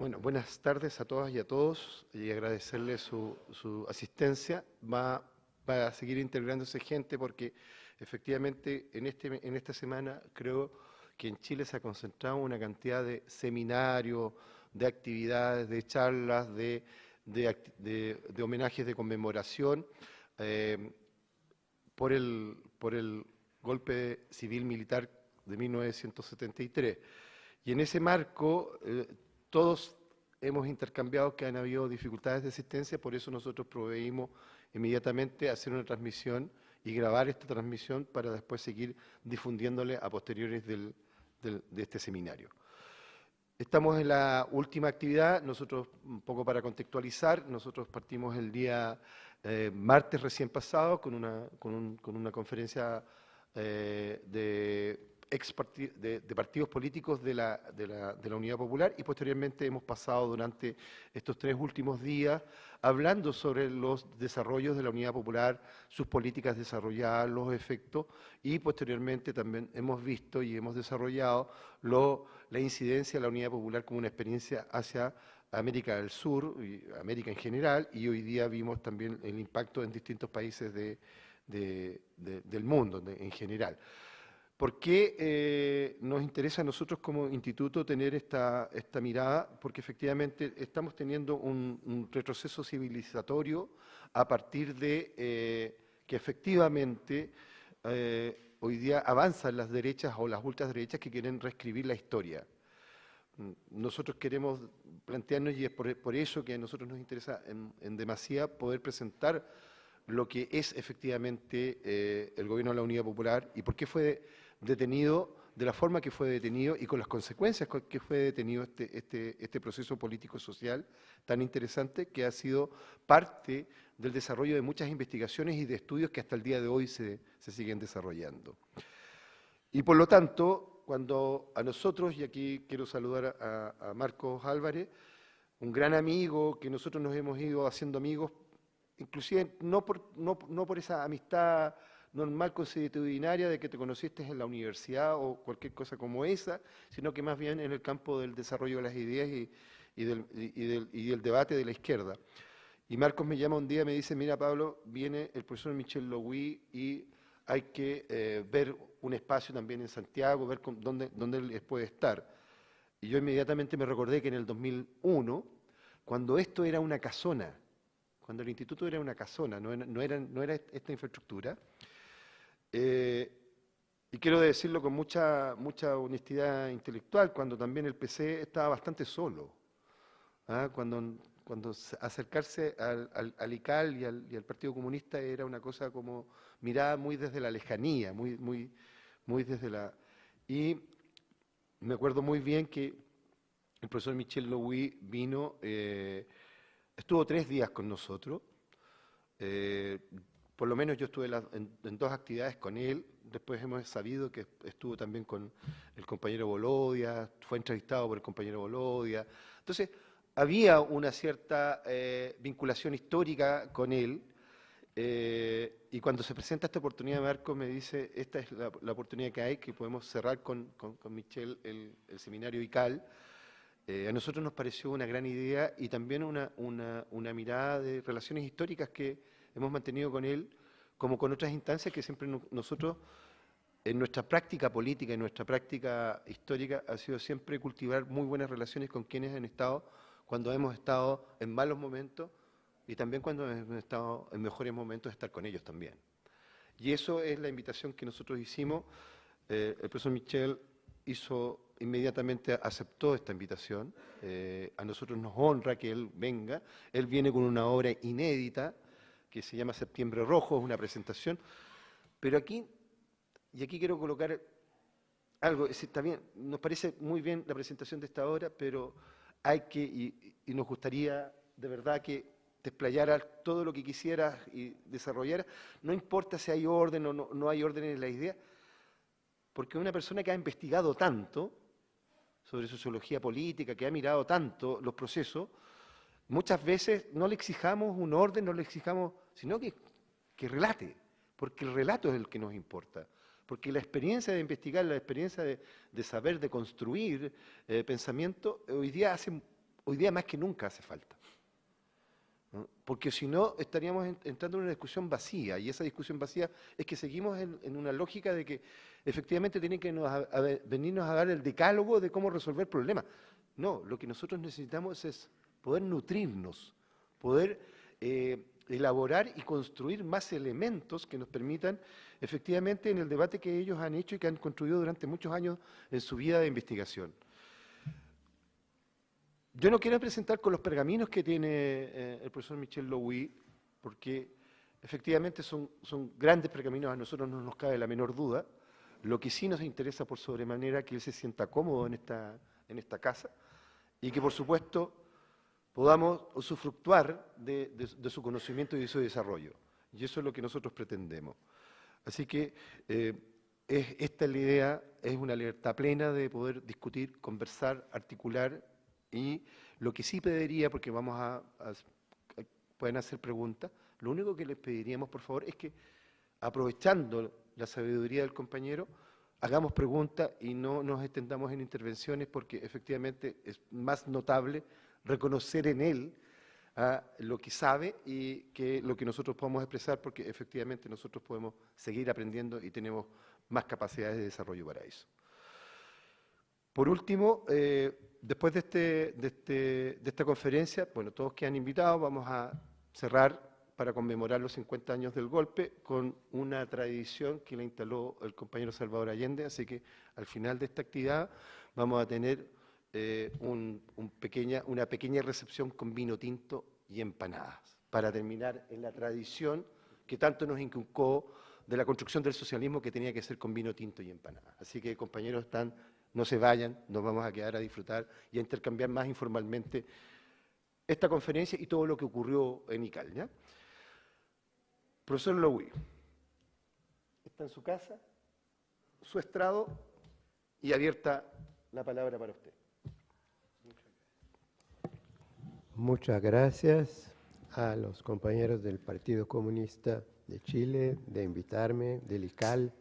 Bueno, buenas tardes a todas y a todos y agradecerle su asistencia. Va a seguir integrándose gente porque efectivamente en esta semana creo que en Chile se ha concentrado una cantidad de seminarios, de actividades, de charlas, de homenajes, de conmemoración eh, por el golpe civil militar de 1973. Y en ese marco, todos hemos intercambiado que han habido dificultades de asistencia, por eso nosotros proveímos inmediatamente hacer una transmisión y grabar esta transmisión para después seguir difundiéndole a posteriores de este seminario. Estamos en la última actividad, nosotros, un poco para contextualizar, nosotros partimos el día martes recién pasado con una conferencia de partidos políticos de la Unidad Popular y posteriormente hemos pasado durante estos 3 últimos días hablando sobre los desarrollos de la Unidad Popular, sus políticas desarrolladas, los efectos y posteriormente también hemos visto y hemos desarrollado la incidencia de la Unidad Popular como una experiencia hacia América del Sur, y América en general, y hoy día vimos también el impacto en distintos países del mundo en general. ¿Por qué nos interesa a nosotros como instituto tener esta mirada? Porque efectivamente estamos teniendo un retroceso civilizatorio a partir de que efectivamente hoy día avanzan las derechas o las ultraderechas que quieren reescribir la historia. Nosotros queremos plantearnos, y es por eso que a nosotros nos interesa en demasía poder presentar lo que es efectivamente el gobierno de la Unidad Popular y por qué fue detenido de la forma que fue detenido y con las consecuencias con que fue detenido este proceso político-social tan interesante que ha sido parte del desarrollo de muchas investigaciones y de estudios que hasta el día de hoy se siguen desarrollando. Y por lo tanto, cuando a nosotros, y aquí quiero saludar a Marcos Álvarez, un gran amigo que nosotros nos hemos ido haciendo amigos, inclusive no por esa amistad normal consuetudinaria de que te conociste en la universidad o cualquier cosa como esa, sino que más bien en el campo del desarrollo de las ideas y del debate de la izquierda. Y Marcos me llama un día y me dice, mira Pablo, viene el profesor Michel Louis y hay que ver un espacio también en Santiago, ver dónde él puede estar. Y yo inmediatamente me recordé que en el 2001, cuando esto era una casona, cuando el instituto era una casona, no era esta infraestructura, y quiero decirlo con mucha honestidad intelectual, cuando también el PC estaba bastante solo. Cuando acercarse al ICAL y al Partido Comunista era una cosa como mirada muy desde la lejanía, muy desde la... Y me acuerdo muy bien que el profesor Michel Louis vino, estuvo 3 días con nosotros, por lo menos yo estuve en 2 actividades con él, después hemos sabido que estuvo también con el compañero Bolodia, fue entrevistado por el compañero Bolodia. Entonces, había una cierta vinculación histórica con él, y cuando se presenta esta oportunidad, Marco me dice, esta es la oportunidad que hay, que podemos cerrar con Michel el seminario ICAL. A nosotros nos pareció una gran idea y también una mirada de relaciones históricas que hemos mantenido con él, como con otras instancias que siempre nosotros, en nuestra práctica política, en nuestra práctica histórica, ha sido siempre cultivar muy buenas relaciones con quienes han estado, cuando hemos estado en malos momentos y también cuando hemos estado en mejores momentos, estar con ellos también. Y eso es la invitación que nosotros hicimos. El profesor Michel inmediatamente aceptó esta invitación. A nosotros nos honra que él venga. Él viene con una obra inédita que se llama Septiembre Rojo, es una presentación. Pero aquí quiero colocar algo, está bien, nos parece muy bien la presentación de esta obra, pero hay que, y nos gustaría de verdad que te explayaras todo lo que quisieras y desarrollaras, no importa si hay orden o no hay orden en la idea, porque una persona que ha investigado tanto sobre sociología política, que ha mirado tanto los procesos, muchas veces no le exijamos un orden, no le exijamos, sino que relate, porque el relato es el que nos importa. Porque la experiencia de investigar, la experiencia de saber, de construir pensamiento, hoy día hoy día más que nunca hace falta, ¿no? Porque si no, estaríamos entrando en una discusión vacía, y esa discusión vacía es que seguimos en una lógica de que efectivamente tienen que venirnos a dar el decálogo de cómo resolver problemas. No, lo que nosotros necesitamos es poder nutrirnos, poder elaborar y construir más elementos que nos permitan efectivamente en el debate que ellos han hecho y que han construido durante muchos años en su vida de investigación. Yo no quiero presentar con los pergaminos que tiene el profesor Michel Louis, porque efectivamente son grandes pergaminos, a nosotros no nos cabe la menor duda. Lo que sí nos interesa por sobremanera que él se sienta cómodo en esta casa y que por supuesto podamos usufructuar de su conocimiento y de su desarrollo. Y eso es lo que nosotros pretendemos. Así que esta es la idea, es una libertad plena de poder discutir, conversar, articular, y lo que sí pediría, porque pueden hacer preguntas, lo único que les pediríamos, por favor, es que, aprovechando la sabiduría del compañero, hagamos preguntas y no nos extendamos en intervenciones, porque efectivamente es más notable reconocer en él lo que sabe y que lo que nosotros podemos expresar, porque efectivamente nosotros podemos seguir aprendiendo y tenemos más capacidades de desarrollo para eso. Por último, después de esta conferencia, bueno, todos quedan invitados, vamos a cerrar para conmemorar los 50 años del golpe con una tradición que la instaló el compañero Salvador Allende, así que al final de esta actividad vamos a tener una pequeña recepción con vino tinto y empanadas, para terminar en la tradición que tanto nos inculcó de la construcción del socialismo, que tenía que ser con vino tinto y empanadas. Así que, compañeros, no se vayan, nos vamos a quedar a disfrutar y a intercambiar más informalmente esta conferencia y todo lo que ocurrió en ICAL, ¿ya? Profesor Louis, está en su casa, su estrado, y abierta la palabra para usted. Muchas gracias a los compañeros del Partido Comunista de Chile de invitarme, del ICAL.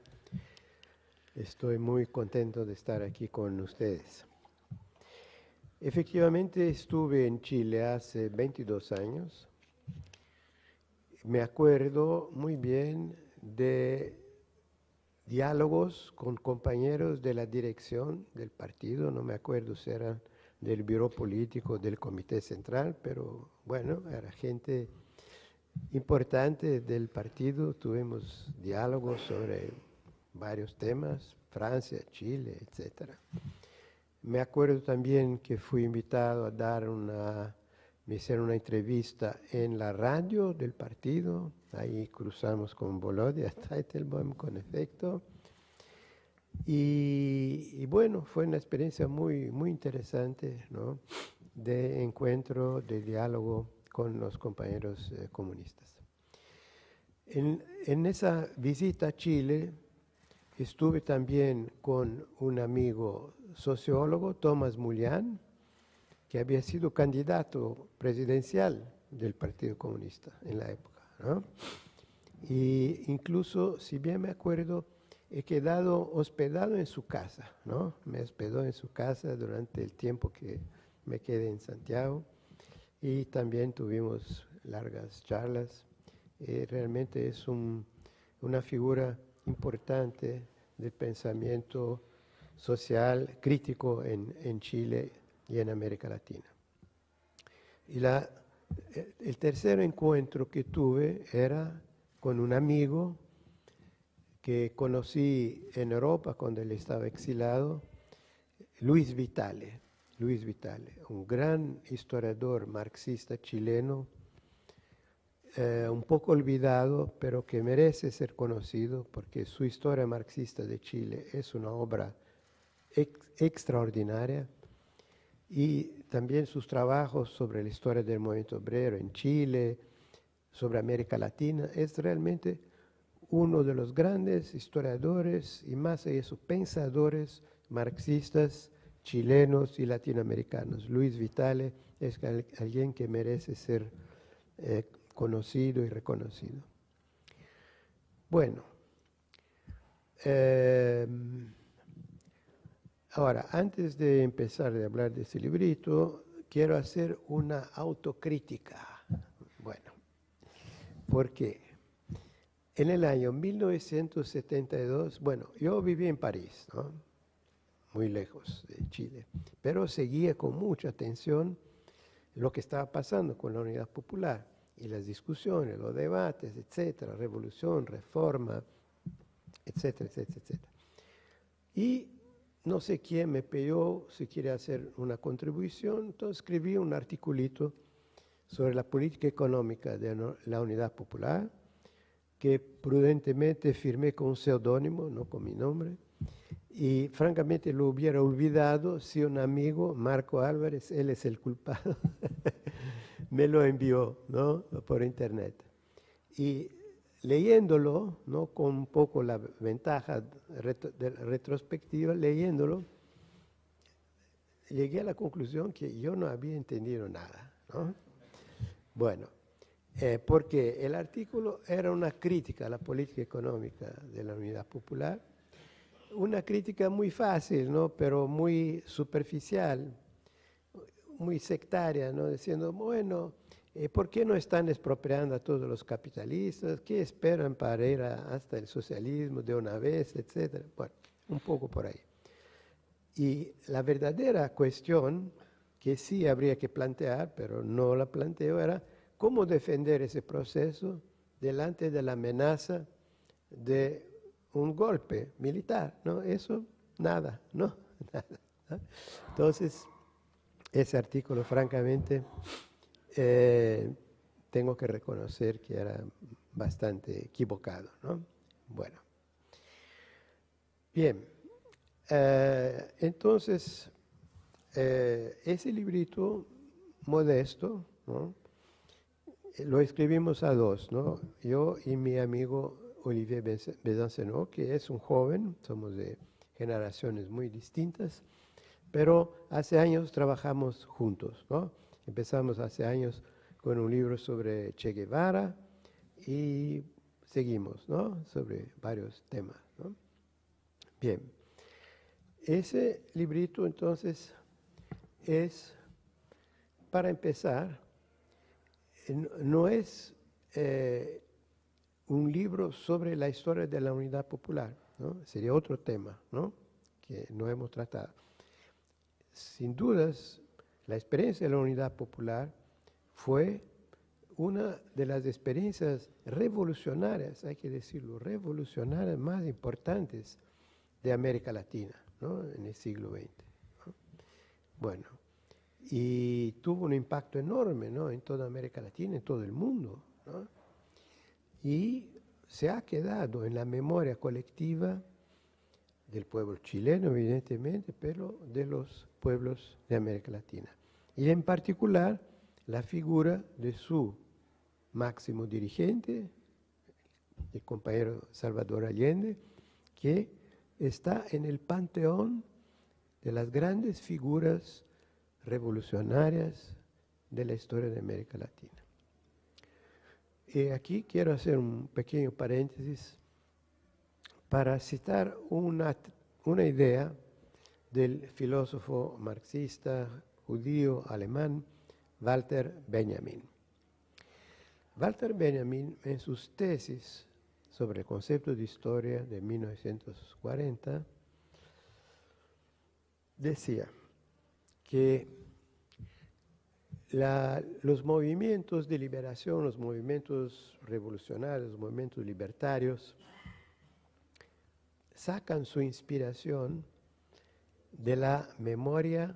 Estoy muy contento de estar aquí con ustedes. Efectivamente, estuve en Chile hace 22 años. Me acuerdo muy bien de diálogos con compañeros de la dirección del partido, no me acuerdo si eran del Buró Político, del Comité Central, pero bueno, era gente importante del partido. Tuvimos diálogos sobre varios temas, Francia, Chile, etc. Me acuerdo también que fui invitado a me hicieron una entrevista en la radio del partido, ahí cruzamos con Volodya Teitelbaum, con efecto. Y bueno, fue una experiencia muy, muy interesante, ¿no?, de encuentro, de diálogo con los compañeros comunistas. En esa visita a Chile estuve también con un amigo sociólogo, Tomás Mullián, que había sido candidato presidencial del Partido Comunista en la época, ¿no? Y incluso, si bien me acuerdo, he quedado hospedado en su casa, ¿no? Me hospedó en su casa durante el tiempo que me quedé en Santiago y también tuvimos largas charlas. Realmente es una figura importante del pensamiento social crítico en Chile y en América Latina. Y el tercer encuentro que tuve era con un amigo que conocí en Europa cuando él estaba exilado, Luis Vitale, un gran historiador marxista chileno, un poco olvidado, pero que merece ser conocido porque su historia marxista de Chile es una obra extraordinaria, y también sus trabajos sobre la historia del movimiento obrero en Chile, sobre América Latina, es realmente uno de los grandes historiadores y más de eso, pensadores marxistas chilenos y latinoamericanos. Luis Vitale es alguien que merece ser conocido y reconocido. Bueno, ahora, antes de empezar a hablar de este librito, quiero hacer una autocrítica. Bueno, porque en el año 1972, bueno, yo viví en París, ¿no? Muy lejos de Chile, pero seguía con mucha atención lo que estaba pasando con la Unidad Popular y las discusiones, los debates, etcétera, revolución, reforma, etcétera, etcétera, etcétera. Y no sé quién me pidió si quiere hacer una contribución, entonces escribí un articulito sobre la política económica de la Unidad Popular, que prudentemente firmé con un seudónimo, no con mi nombre, y francamente lo hubiera olvidado si un amigo, Marco Álvarez, él es el culpado, me lo envió, ¿no?, por internet. Y leyéndolo, ¿no?, con un poco la ventaja de retrospectiva, leyéndolo, llegué a la conclusión que yo no había entendido nada, ¿no? Bueno, porque el artículo era una crítica a la política económica de la Unidad Popular, una crítica muy fácil, ¿no?, pero muy superficial, muy sectaria, ¿no?, diciendo, bueno, ¿por qué no están expropiando a todos los capitalistas? ¿Qué esperan para ir hasta el socialismo de una vez, etcétera? Bueno, un poco por ahí. Y la verdadera cuestión que sí habría que plantear, pero no la planteo, era cómo defender ese proceso delante de la amenaza de un golpe militar, ¿no? Eso, nada, ¿no? Nada, ¿no? Entonces, ese artículo, francamente, tengo que reconocer que era bastante equivocado, ¿no? Bueno. Bien. Entonces, ese librito modesto, ¿no?, lo escribimos a dos, ¿no?, yo y mi amigo Olivier Besancenot, que es un joven, somos de generaciones muy distintas, pero hace años trabajamos juntos, ¿no? Empezamos hace años con un libro sobre Che Guevara y seguimos, ¿no?, sobre varios temas, ¿no? Bien. Ese librito, entonces, es, para empezar, no es un libro sobre la historia de la Unidad Popular, ¿no? Sería otro tema, ¿no?, que no hemos tratado. Sin dudas, la experiencia de la Unidad Popular fue una de las experiencias revolucionarias, hay que decirlo, revolucionarias más importantes de América Latina, ¿no?, en el siglo XX, ¿no? Bueno, y tuvo un impacto enorme, ¿no?, en toda América Latina, en todo el mundo, ¿no? Y se ha quedado en la memoria colectiva del pueblo chileno, evidentemente, pero de los pueblos de América Latina. Y en particular, la figura de su máximo dirigente, el compañero Salvador Allende, que está en el panteón de las grandes figuras revolucionarias de la historia de América Latina. Y aquí quiero hacer un pequeño paréntesis para citar una idea del filósofo marxista judío alemán Walter Benjamin. Walter Benjamin, en sus tesis sobre el concepto de historia de 1940, decía que los movimientos de liberación, los movimientos revolucionarios, los movimientos libertarios, sacan su inspiración de la memoria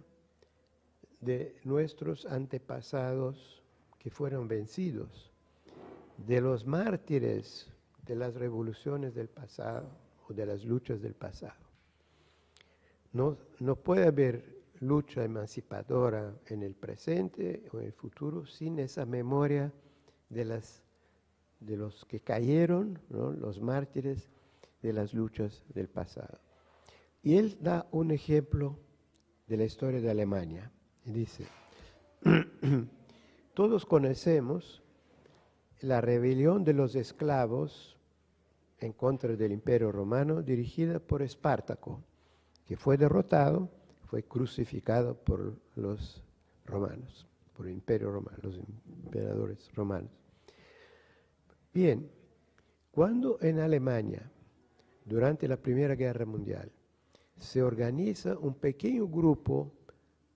de nuestros antepasados que fueron vencidos, de los mártires de las revoluciones del pasado o de las luchas del pasado. No puede haber lucha emancipadora en el presente o en el futuro sin esa memoria de los que cayeron, ¿no?, los mártires de las luchas del pasado. Y él da un ejemplo de la historia de Alemania. Y dice, todos conocemos la rebelión de los esclavos en contra del Imperio Romano dirigida por Espartaco, que fue derrotado, fue crucificado por los romanos, por el Imperio Romano, los emperadores romanos. Bien, cuando en Alemania, durante la Primera Guerra Mundial, se organiza un pequeño grupo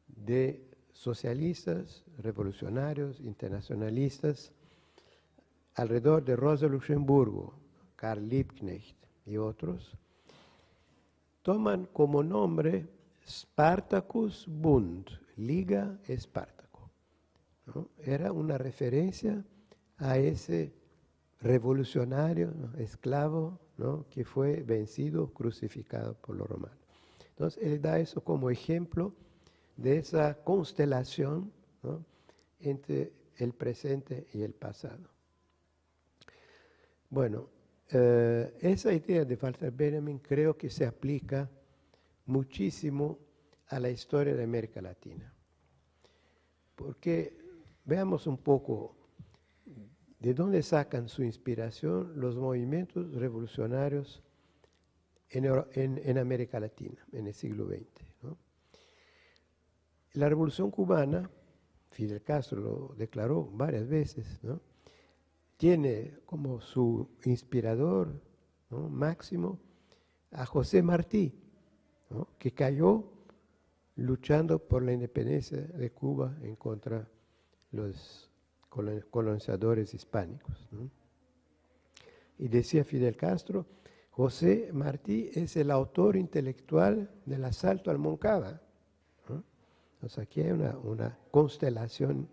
de socialistas, revolucionarios, internacionalistas, alrededor de Rosa Luxemburgo, Karl Liebknecht y otros, toman como nombre Spartacus Bund, Liga Espartaco, ¿no? Era una referencia a ese revolucionario, ¿no?, esclavo, ¿no?, que fue vencido, crucificado por los romanos. Entonces, él da eso como ejemplo de esa constelación, ¿no?, entre el presente y el pasado. Bueno, esa idea de Walter Benjamin creo que se aplica muchísimo a la historia de América Latina. Porque veamos un poco de dónde sacan su inspiración los movimientos revolucionarios en América Latina, en el siglo XX, ¿no? La Revolución Cubana, Fidel Castro lo declaró varias veces, ¿no?, tiene como su inspirador, ¿no?, máximo a José Martí, ¿no?, que cayó luchando por la independencia de Cuba en contra de los colonizadores hispánicos, ¿no? Y decía Fidel Castro, José Martí es el autor intelectual del asalto al Moncada, ¿no? Entonces aquí hay una constelación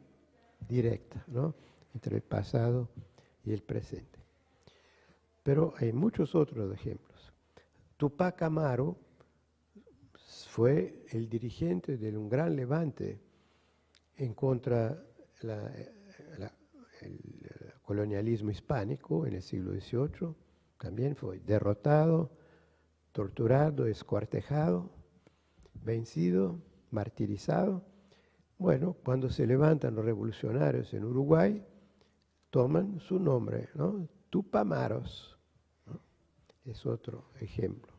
directa, ¿no?, entre el pasado y el presente. Pero hay muchos otros ejemplos. Tupac Amaru fue el dirigente de un gran levante en contra el colonialismo hispánico en el siglo XVIII. También fue derrotado, torturado, escuartejado, vencido, martirizado. Bueno, cuando se levantan los revolucionarios en Uruguay, toman su nombre, ¿no?, Tupamaros, ¿no? Es otro ejemplo.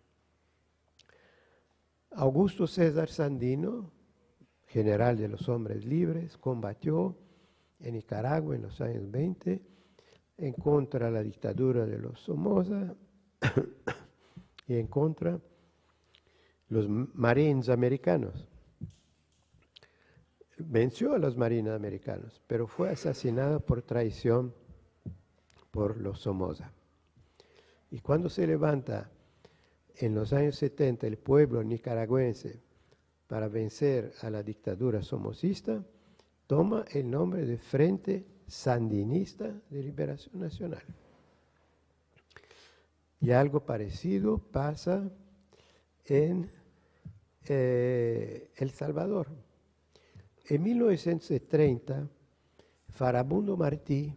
Augusto César Sandino, general de los hombres libres, combatió en Nicaragua en los años 20 en contra de la dictadura de los Somoza y en contra de los Marines americanos. Venció a los Marines americanos, pero fue asesinado por traición por los Somoza. Y cuando se levanta en los años 70 el pueblo nicaragüense para vencer a la dictadura somocista, toma el nombre de Frente Sandinista de Liberación Nacional. Y algo parecido pasa en El Salvador. En 1930, Farabundo Martí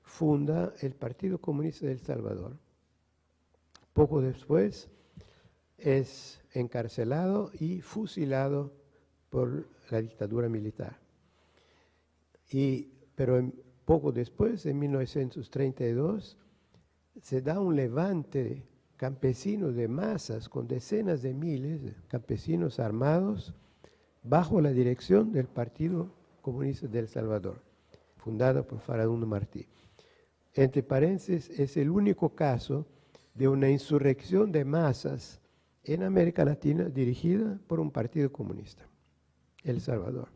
funda el Partido Comunista de El Salvador. Poco después es encarcelado y fusilado por la dictadura militar. Pero poco después, en 1932, se da un levante campesino de masas con decenas de miles de campesinos armados bajo la dirección del Partido Comunista de El Salvador, fundado por Farabundo Martí. Entre paréntesis, es el único caso de una insurrección de masas en América Latina dirigida por un partido comunista, El Salvador.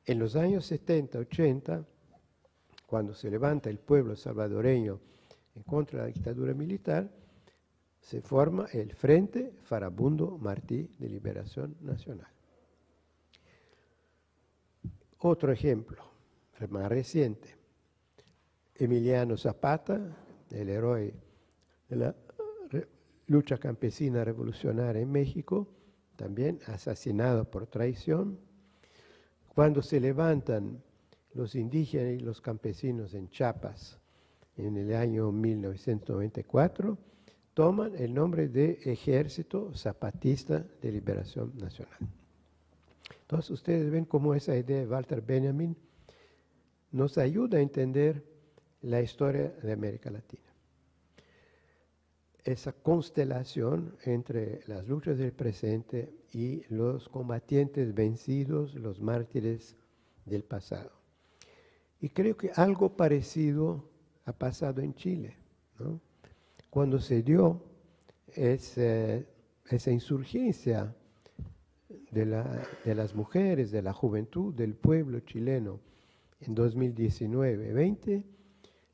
En los años 70, 80, cuando se levanta el pueblo salvadoreño en contra de la dictadura militar, se forma el Frente Farabundo Martí de Liberación Nacional. Otro ejemplo, el más reciente, Emiliano Zapata, el héroe de la lucha campesina revolucionaria en México, también asesinado por traición. Cuando se levantan los indígenas y los campesinos en Chiapas en el año 1994, toman el nombre de Ejército Zapatista de Liberación Nacional. Entonces ustedes ven cómo esa idea de Walter Benjamin nos ayuda a entender la historia de América Latina. esa constelación entre las luchas del presente y los combatientes vencidos, los mártires del pasado. Y creo que algo parecido ha pasado en Chile, ¿no? Cuando se dio esa insurgencia de las mujeres, de la juventud, del pueblo chileno en 2019-20,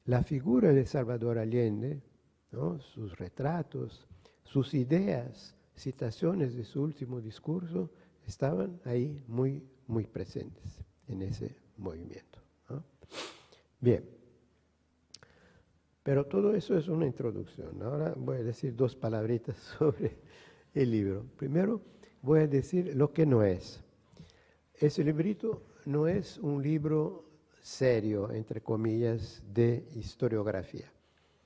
la figura de Salvador Allende, ¿no? Sus retratos, sus ideas, citaciones de su último discurso, estaban ahí muy, muy presentes en ese movimiento, ¿no? Bien, pero todo eso es una introducción. Ahora voy a decir dos palabritas sobre el libro. Primero, voy a decir lo que no es. Ese librito no es un libro serio, entre comillas, de historiografía,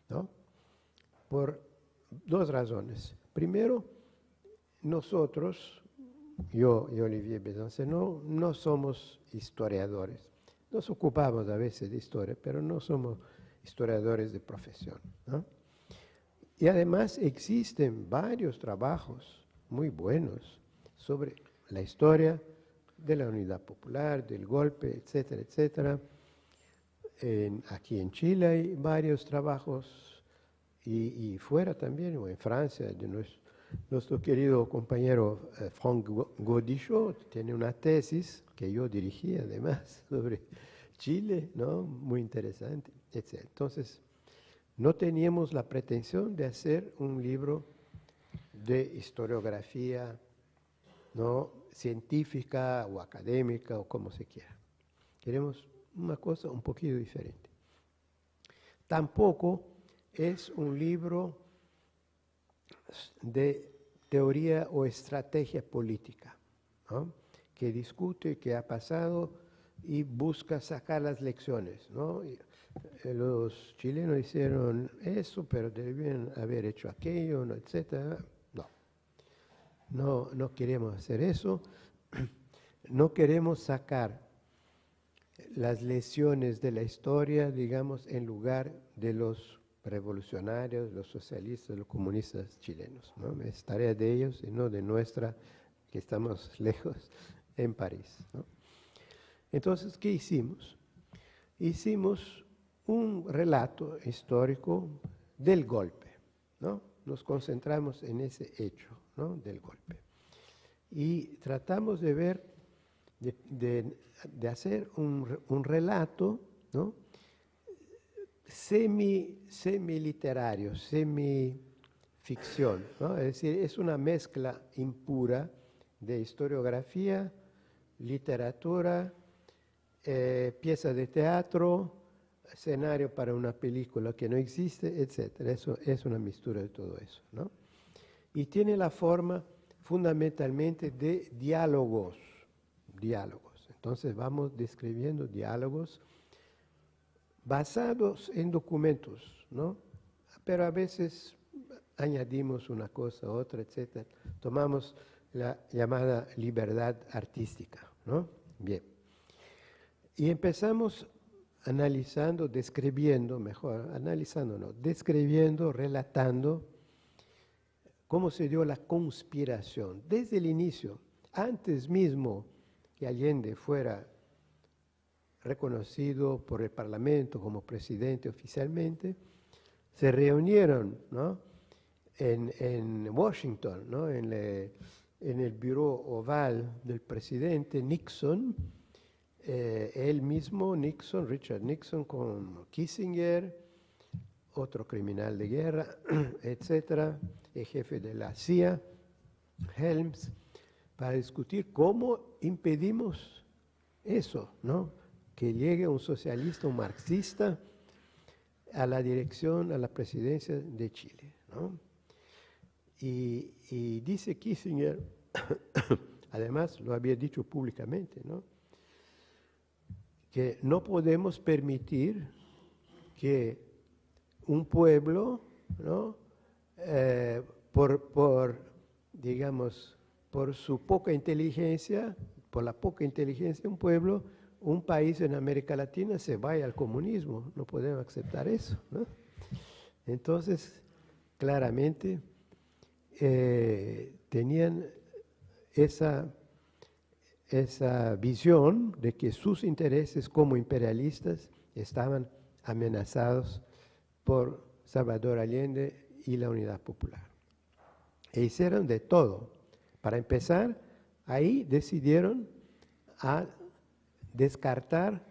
¿no? Por dos razones. Primero, nosotros, yo y Olivier Besançon, no somos historiadores. Nos ocupamos a veces de historia, pero no somos historiadores de profesión, ¿no? Y además existen varios trabajos muy buenos sobre la historia de la Unidad Popular, del golpe, etcétera, etcétera. Aquí en Chile hay varios trabajos y fuera también, o en Francia, de nuestro querido compañero Franck Gaudichaud tiene una tesis que yo dirigí además sobre Chile, ¿no? Muy interesante, etc. Entonces, no teníamos la pretensión de hacer un libro de historiografía, ¿no? Científica o académica o como se quiera. Queremos una cosa un poquito diferente. Tampoco es un libro de teoría o estrategia política, ¿no? Que discute qué ha pasado y busca sacar las lecciones, ¿no? Los chilenos hicieron eso, pero debían haber hecho aquello, ¿no? Etcétera. No queremos hacer eso. No queremos sacar las lecciones de la historia, digamos, en lugar de los revolucionarios, los socialistas, los comunistas chilenos, ¿no? Es tarea de ellos y no de nuestra, que estamos lejos en París, ¿no? Entonces, ¿qué hicimos? Hicimos un relato histórico del golpe, ¿no? Nos concentramos en ese hecho, ¿no? Del golpe. Y tratamos de ver, de hacer un relato, ¿no? Semi-literario, semi-ficción, ¿no? Es decir, es una mezcla impura de historiografía, literatura, pieza de teatro, escenario para una película que no existe, etc. Eso es una mixtura de todo eso, ¿no? Y tiene la forma fundamentalmente de diálogos. Entonces vamos describiendo diálogos basados en documentos, ¿no? Pero a veces añadimos una cosa, otra, etc. Tomamos la llamada libertad artística, ¿no? Bien. Y empezamos analizando, describiendo, describiendo, relatando cómo se dio la conspiración desde el inicio, antes mismo que Allende fuera reconocido por el Parlamento como presidente oficialmente, se reunieron, ¿no? en Washington, ¿no? en el Bureau Oval del presidente Nixon, él mismo, Nixon, Richard Nixon, con Kissinger, otro criminal de guerra, etcétera, el jefe de la CIA, Helms, para discutir cómo impedimos eso, ¿no? Que llegue un socialista, un marxista, a la dirección, a la presidencia de Chile, ¿no? Y dice Kissinger, además lo había dicho públicamente, ¿no? Que no podemos permitir que un pueblo, ¿no? Digamos, por su poca inteligencia, por la poca inteligencia de un pueblo, un país en América Latina se vaya al comunismo. No podemos aceptar eso, ¿no? Entonces, claramente, tenían esa visión de que sus intereses como imperialistas estaban amenazados por Salvador Allende y la Unidad Popular. E hicieron de todo. Para empezar, ahí decidieron a descartar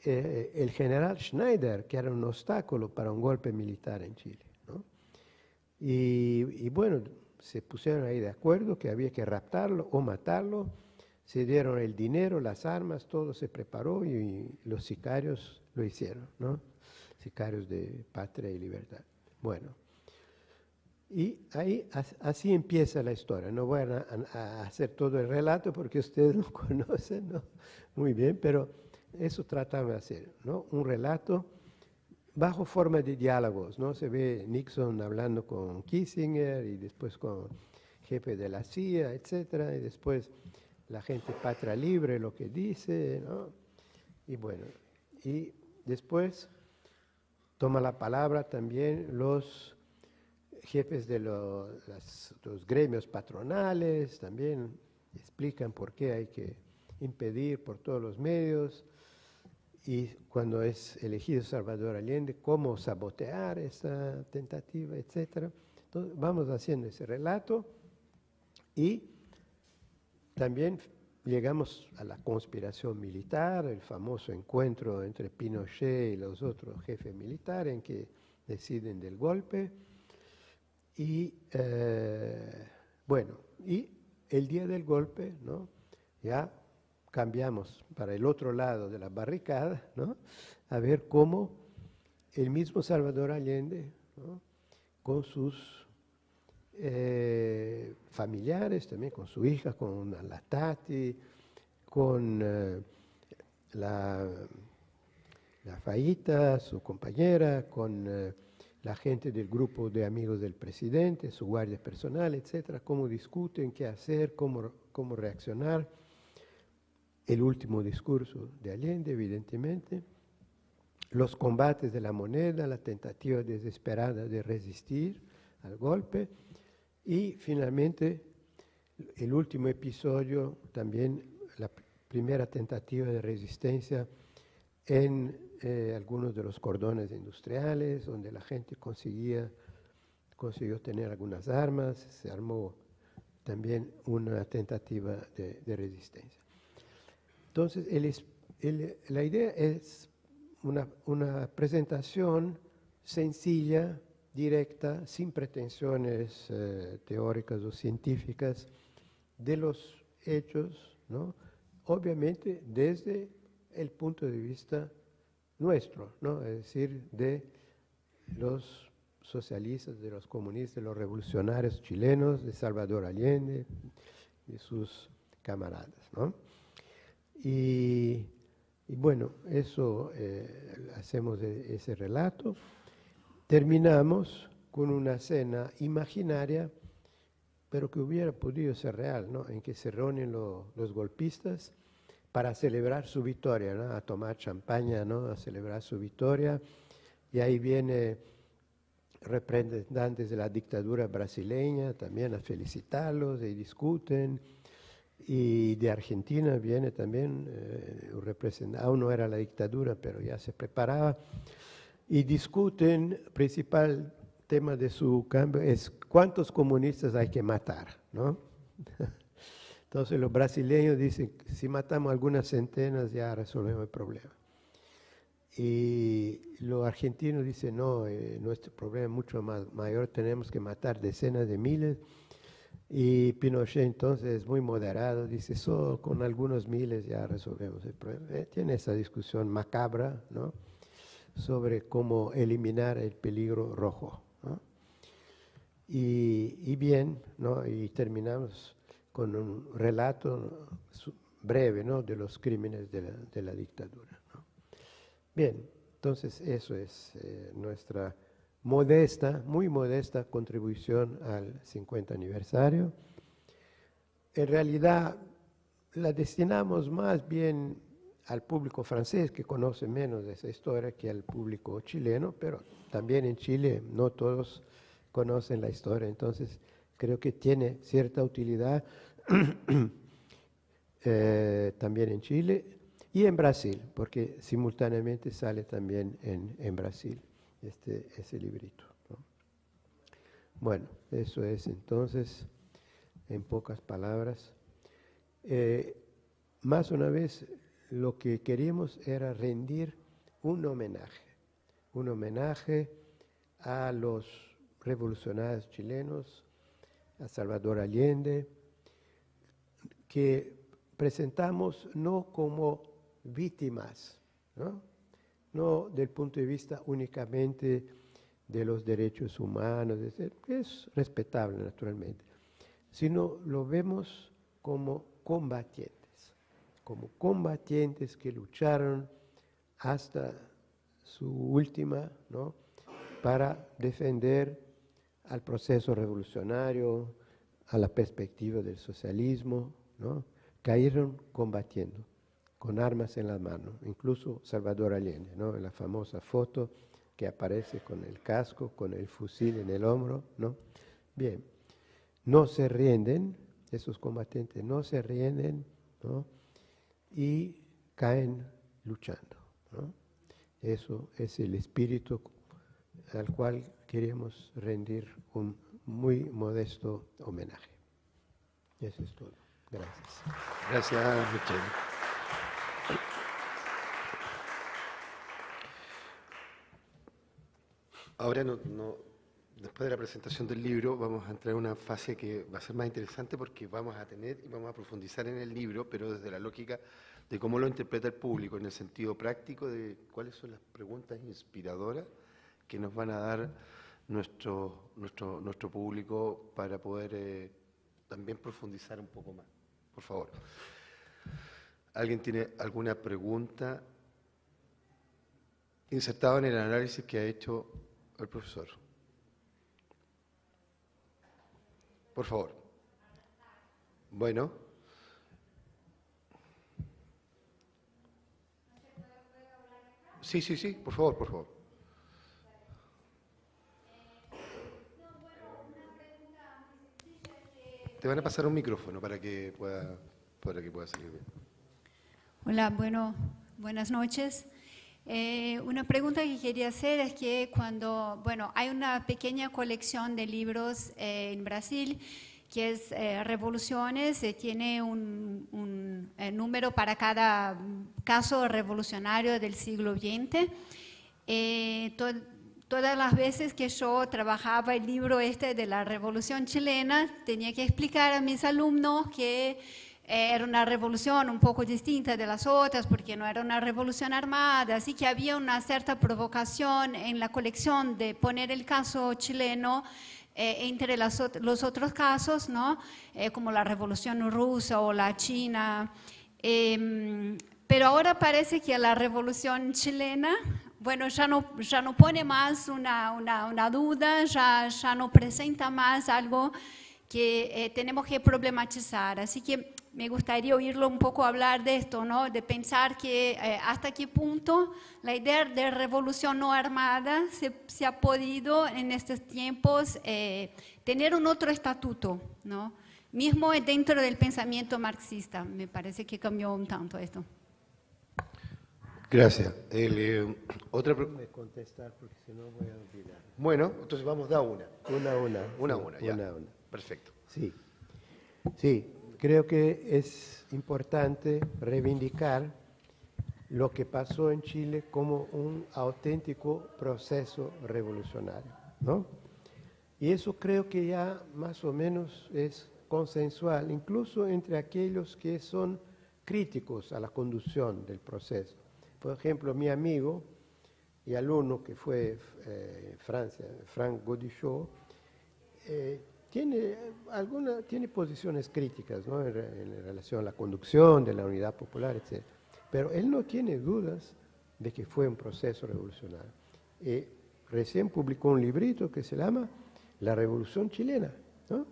el general Schneider, que era un obstáculo para un golpe militar en Chile, ¿no? Y bueno, se pusieron ahí de acuerdo que había que raptarlo o matarlo, se dieron el dinero, las armas, todo se preparó y los sicarios lo hicieron, ¿no? Sicarios de Patria y Libertad. Bueno, y ahí así empieza la historia. No voy a hacer todo el relato porque ustedes lo conocen, ¿no? Muy bien, pero eso trataba de hacer, ¿no? Un relato bajo forma de diálogos, ¿no? Se ve Nixon hablando con Kissinger y después con jefe de la CIA, etcétera, y después la gente Patria Libre lo que dice, ¿no? Y bueno, y después toma la palabra también los jefes de los gremios patronales, también explican por qué hay que impedir por todos los medios, y cuando es elegido Salvador Allende, cómo sabotear esa tentativa, etc. Entonces, vamos haciendo ese relato y también llegamos a la conspiración militar, el famoso encuentro entre Pinochet y los otros jefes militares en que deciden del golpe. Y bueno, y el día del golpe, ¿no? Ya cambiamos para el otro lado de la barricada, ¿no? A ver cómo el mismo Salvador Allende, ¿no? Con sus familiares, también con su hija, con la Tati, con la Faita, su compañera, con la gente del grupo de amigos del presidente, su guardia personal, etcétera, cómo discuten, qué hacer, cómo reaccionar. El último discurso de Allende, evidentemente, los combates de la moneda, la tentativa desesperada de resistir al golpe y finalmente el último episodio, también la primera tentativa de resistencia en algunos de los cordones industriales, donde la gente consiguió tener algunas armas, se armó también una tentativa de resistencia. Entonces, la idea es una presentación sencilla, directa, sin pretensiones teóricas o científicas de los hechos, ¿no? Obviamente desde el punto de vista nuestro, ¿no? Es decir, de los socialistas, de los comunistas, de los revolucionarios chilenos, de Salvador Allende, de sus camaradas, ¿no? Y bueno, eso hacemos ese relato. Terminamos con una escena imaginaria, pero que hubiera podido ser real, ¿no? En que se reúnen los golpistas para celebrar su victoria, ¿no? A tomar champaña, ¿no? A celebrar su victoria. Y ahí vienen representantes de la dictadura brasileña también a felicitarlos y discuten. Y de Argentina viene también un representante, aún no era la dictadura, pero ya se preparaba, y discuten, principal tema de su cambio es cuántos comunistas hay que matar, ¿no? Entonces los brasileños dicen, si matamos algunas centenas ya resolvemos el problema. Y los argentinos dicen, no, nuestro problema es mucho más mayor, tenemos que matar decenas de miles. Y Pinochet entonces es muy moderado, dice, solo con algunos miles ya resolvemos el problema. Tiene esa discusión macabra, ¿no? Sobre cómo eliminar el peligro rojo, ¿no? Y bien, ¿no? Y terminamos con un relato breve, ¿no? De los crímenes de la dictadura, ¿no? Bien, entonces eso es nuestra modesta, muy modesta contribución al 50 aniversario. En realidad la destinamos más bien al público francés, que conoce menos de esa historia, que al público chileno, pero también en Chile no todos conocen la historia. Entonces, creo que tiene cierta utilidad también en Chile y en Brasil, porque simultáneamente sale también en Brasil ese librito, ¿no? Bueno, eso es entonces, en pocas palabras. Más una vez, lo que queríamos era rendir un homenaje a los revolucionarios chilenos, a Salvador Allende, que presentamos no como víctimas, no del punto de vista únicamente de los derechos humanos, que es respetable naturalmente, sino lo vemos como combatientes que lucharon hasta su última, ¿no?, para defender al proceso revolucionario, a la perspectiva del socialismo, ¿no? Cayeron combatiendo, con armas en las manos, incluso Salvador Allende, ¿no?, en la famosa foto que aparece con el casco, con el fusil en el hombro, ¿no? Bien, no se rinden, esos combatientes no se rinden, ¿no?, y caen luchando, ¿no? Eso es el espíritu al cual queremos rendir un muy modesto homenaje. Eso es todo. Gracias. Gracias, Michel. Ahora, después de la presentación del libro, vamos a entrar en una fase que va a ser más interesante porque vamos a tener y vamos a profundizar en el libro, pero desde la lógica de cómo lo interpreta el público, en el sentido práctico de cuáles son las preguntas inspiradoras que nos van a dar nuestro público para poder también profundizar un poco más. Por favor. ¿Alguien tiene alguna pregunta insertada en el análisis que ha hecho el profesor? Por favor. Bueno. Sí, por favor. Te van a pasar un micrófono para que pueda salir bien. Hola, buenas noches. Una pregunta que quería hacer es que hay una pequeña colección de libros en Brasil que es Revoluciones, tiene un número para cada caso revolucionario del siglo XX. Todas las veces que yo trabajaba el libro de la Revolución Chilena, tenía que explicar a mis alumnos que era una revolución un poco distinta de las otras, porque no era una revolución armada, así que había una cierta provocación en la colección de poner el caso chileno entre los otros casos, ¿no? Como la Revolución Rusa o la China. Pero ahora parece que la Revolución Chilena, ya no pone más una duda, ya no presenta más algo que tenemos que problematizar. Así que me gustaría oírlo un poco hablar de esto, ¿no? De pensar que hasta qué punto la idea de revolución no armada se ha podido en estos tiempos tener un otro estatuto, ¿no? Mismo dentro del pensamiento marxista. Me parece que cambió un tanto esto. Gracias. Otra pregunta. Déjame contestar porque si no voy a olvidar. Bueno, entonces vamos a una. Una. Perfecto. Sí, creo que es importante reivindicar lo que pasó en Chile como un auténtico proceso revolucionario, ¿no? Y eso creo que ya más o menos es consensual, incluso entre aquellos que son críticos a la conducción del proceso. Por ejemplo, mi amigo y alumno que fue en Francia, Frank Godichot, tiene posiciones críticas, ¿no?, en relación a la conducción de la Unidad Popular, etc. Pero él no tiene dudas de que fue un proceso revolucionario. Recién publicó un librito que se llama La Revolución Chilena, ¿no?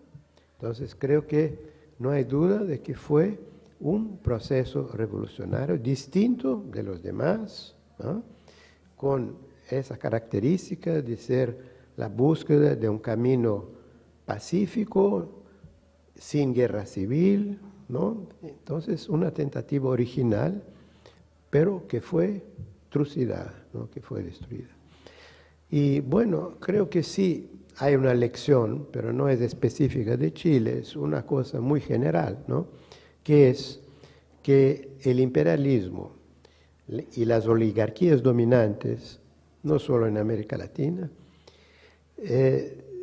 Entonces creo que no hay duda de que fue un proceso revolucionario distinto de los demás, ¿no?, con esa característica de ser la búsqueda de un camino pacífico, sin guerra civil, ¿no? Entonces, una tentativa original, pero que fue trucidada, ¿no? Que fue destruida. Y bueno, creo que sí hay una lección, pero no es específica de Chile, es una cosa muy general, ¿no? Que es que el imperialismo y las oligarquías dominantes, no solo en América Latina,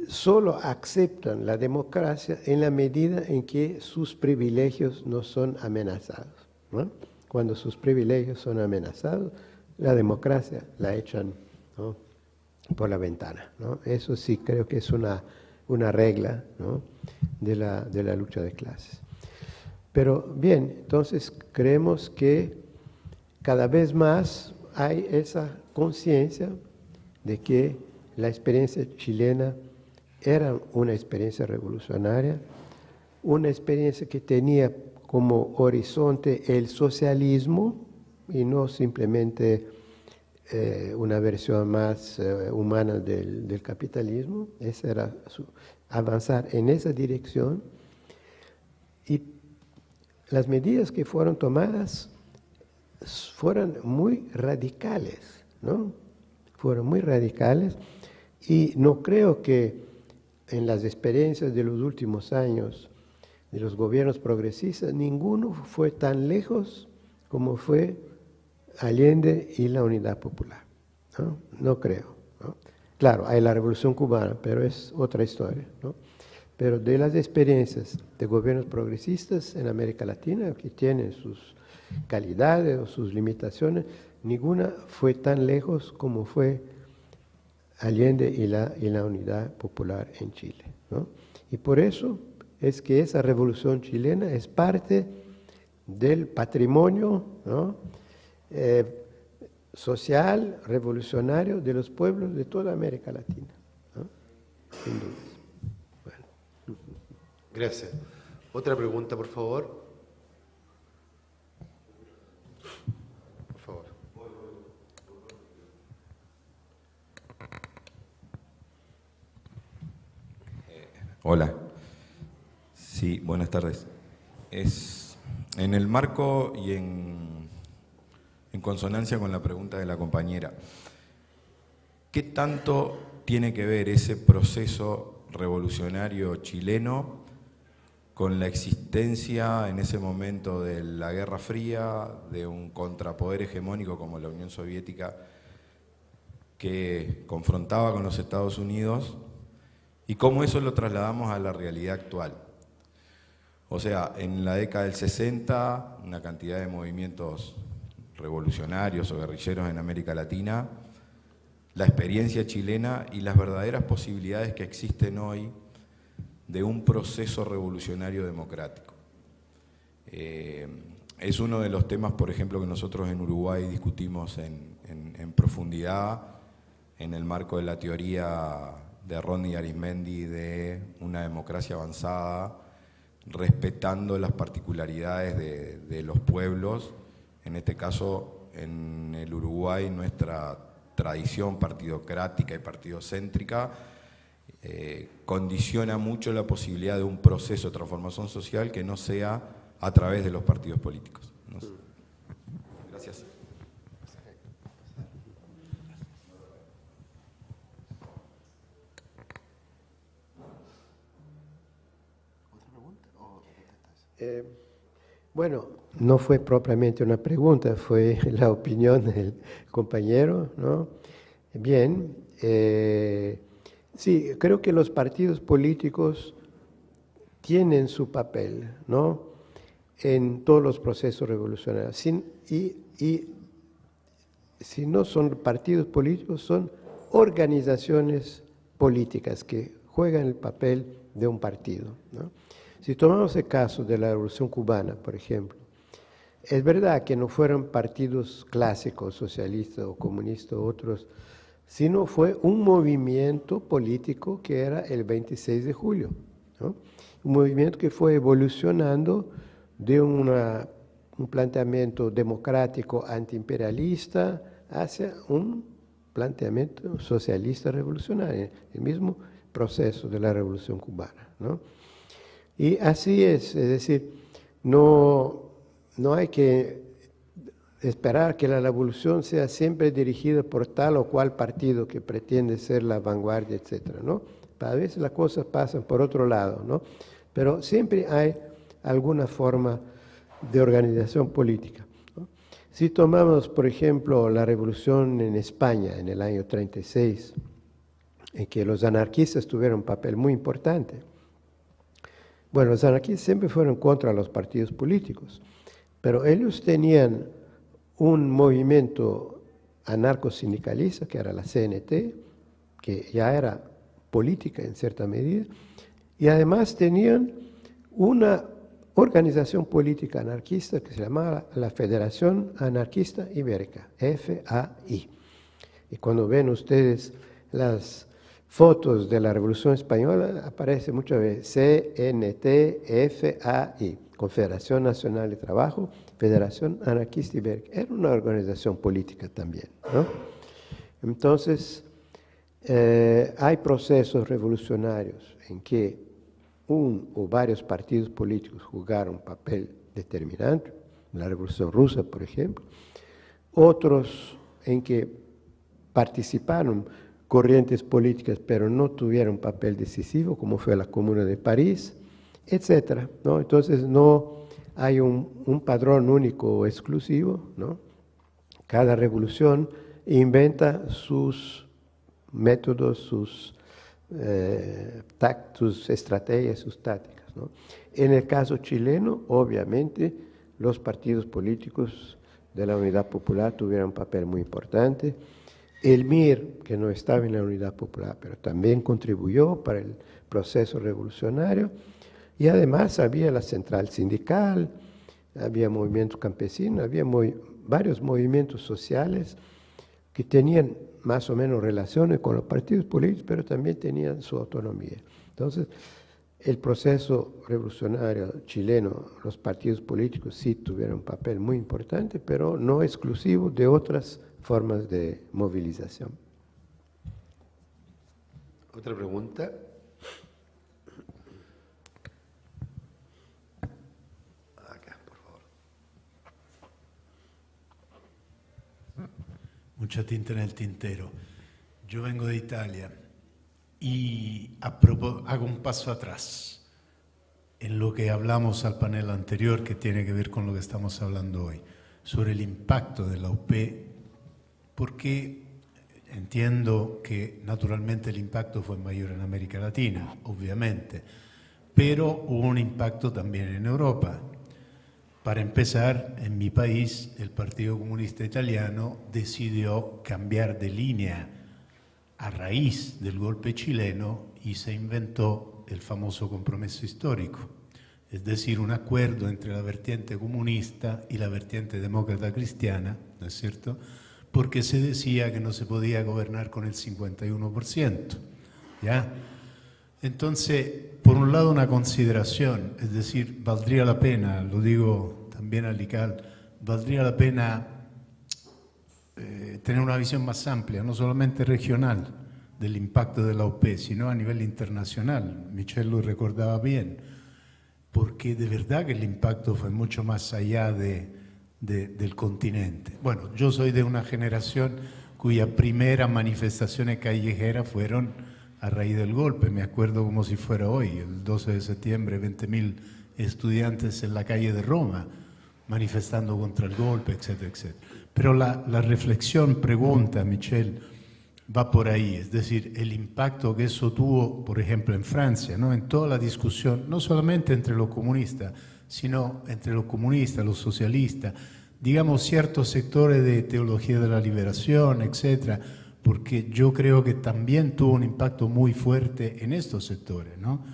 solo aceptan la democracia en la medida en que sus privilegios no son amenazados, ¿no? Cuando sus privilegios son amenazados, la democracia la echan, ¿no?, por la ventana, ¿no? Eso sí creo que es una regla, ¿no?, de la lucha de clases. Pero bien, entonces creemos que cada vez más hay esa conciencia de que la experiencia chilena era una experiencia revolucionaria, una experiencia que tenía como horizonte el socialismo y no simplemente una versión más humana del capitalismo. Esa era avanzar en esa dirección. Y las medidas que fueron tomadas fueron muy radicales, ¿no? Fueron muy radicales, y no creo que en las experiencias de los últimos años de los gobiernos progresistas, ninguno fue tan lejos como fue Allende y la Unidad Popular, ¿no? No creo, ¿no? Claro, hay la Revolución Cubana, pero es otra historia, ¿no? Pero de las experiencias de gobiernos progresistas en América Latina, que tienen sus calidades o sus limitaciones, ninguna fue tan lejos como fue Allende y la Unidad Popular en Chile, ¿no? Y por eso es que esa revolución chilena es parte del patrimonio, ¿no?, social, revolucionario de los pueblos de toda América Latina, ¿no? Sin duda. Bueno. Gracias. Otra pregunta, por favor. Por favor. Hola. Sí, buenas tardes. En el marco y en consonancia con la pregunta de la compañera, ¿qué tanto tiene que ver ese proceso revolucionario chileno con la existencia en ese momento de la Guerra Fría, de un contrapoder hegemónico como la Unión Soviética que confrontaba con los Estados Unidos, y cómo eso lo trasladamos a la realidad actual? O sea, en la década del 60, una cantidad de movimientos revolucionarios o guerrilleros en América Latina, la experiencia chilena y las verdaderas posibilidades que existen hoy de un proceso revolucionario democrático. Es uno de los temas, por ejemplo, que nosotros en Uruguay discutimos en profundidad en el marco de la teoría de Rodney Arismendi de una democracia avanzada, respetando las particularidades de los pueblos. En este caso, en el Uruguay, nuestra tradición partidocrática y partidocéntrica condiciona mucho la posibilidad de un proceso de transformación social que no sea a través de los partidos políticos. No sé. Gracias. Bueno, no fue propiamente una pregunta, fue la opinión del compañero, ¿no? Bien, sí, creo que los partidos políticos tienen su papel, ¿no?, en todos los procesos revolucionarios. Y si no son partidos políticos, son organizaciones políticas que juegan el papel de un partido, ¿no? Si tomamos el caso de la Revolución Cubana, por ejemplo, es verdad que no fueron partidos clásicos, socialistas o comunistas o otros, sino fue un movimiento político que era el 26 de julio, ¿no? Un movimiento que fue evolucionando de un planteamiento democrático antiimperialista hacia un planteamiento socialista revolucionario, el mismo proceso de la Revolución Cubana, ¿no? Y así es decir, no hay que esperar que la revolución sea siempre dirigida por tal o cual partido que pretende ser la vanguardia, etcétera, ¿no? A veces las cosas pasan por otro lado, ¿no? Pero siempre hay alguna forma de organización política, ¿no? Si tomamos, por ejemplo, la revolución en España en el año 36, en que los anarquistas tuvieron un papel muy importante. Bueno, los anarquistas siempre fueron contra los partidos políticos, pero ellos tenían un movimiento anarcosindicalista, que era la CNT, que ya era política en cierta medida, y además tenían una organización política anarquista que se llamaba la Federación Anarquista Ibérica, FAI. Y cuando ven ustedes las fotos de la Revolución Española, aparece muchas veces CNT-FAI, Confederación Nacional de Trabajo, Federación Anarquista Ibérica. Era una organización política también, ¿no? Entonces, hay procesos revolucionarios en que un o varios partidos políticos jugaron un papel determinante, la Revolución Rusa, por ejemplo, otros en que participaron corrientes políticas pero no tuvieron papel decisivo, como fue la Comuna de París, etcétera, ¿no? Entonces no hay un padrón único o exclusivo, ¿no? Cada revolución inventa sus métodos, sus estrategias, sus tácticas, ¿no? En el caso chileno, obviamente, los partidos políticos de la Unidad Popular tuvieron un papel muy importante. El MIR, que no estaba en la Unidad Popular, pero también contribuyó para el proceso revolucionario, y además había la central sindical, había movimientos campesinos, había varios movimientos sociales que tenían más o menos relaciones con los partidos políticos, pero también tenían su autonomía. Entonces, el proceso revolucionario chileno, los partidos políticos sí tuvieron un papel muy importante, pero no exclusivo de otras formas de movilización. ¿Otra pregunta? Acá, por favor. Mucha tinta en el tintero. Yo vengo de Italia y hago un paso atrás en lo que hablamos al panel anterior, que tiene que ver con lo que estamos hablando hoy, sobre el impacto de la UP, porque entiendo que naturalmente el impacto fue mayor en América Latina, obviamente, pero hubo un impacto también en Europa. Para empezar, en mi país, el Partido Comunista Italiano decidió cambiar de línea a raíz del golpe chileno y se inventó el famoso compromiso histórico, es decir, un acuerdo entre la vertiente comunista y la vertiente demócrata cristiana, ¿no es cierto?, porque se decía que no se podía gobernar con el 51%, ¿ya? Entonces, por un lado, una consideración, es decir, valdría la pena, lo digo también al ICAL, valdría la pena tener una visión más amplia, no solamente regional, del impacto de la UP, sino a nivel internacional. Michel lo recordaba bien, porque de verdad que el impacto fue mucho más allá del continente. Bueno, yo soy de una generación cuya primera manifestaciones callejeras fueron a raíz del golpe. Me acuerdo como si fuera hoy, el 12 de septiembre, 20.000 estudiantes en la calle de Roma manifestando contra el golpe, etcétera, etcétera. Pero la reflexión, pregunta, Michel, va por ahí, es decir, el impacto que eso tuvo, por ejemplo, en Francia, ¿no? En toda la discusión, no solamente entre los comunistas, sino entre los comunistas, los socialistas, digamos ciertos sectores de teología de la liberación, etcétera, porque yo creo que también tuvo un impacto muy fuerte en estos sectores, ¿no?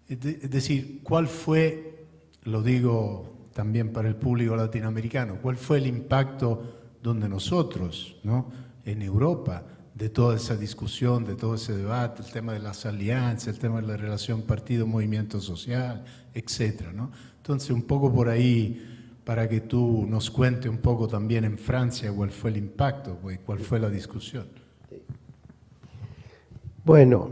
Es decir, ¿cuál fue, lo digo también para el público latinoamericano, cuál fue el impacto donde nosotros, ¿no?, en Europa, de toda esa discusión, de todo ese debate, el tema de las alianzas, el tema de la relación partido-movimiento social, etcétera, ¿no? Entonces, un poco por ahí, para que tú nos cuentes un poco también en Francia cuál fue el impacto, cuál fue la discusión. Bueno,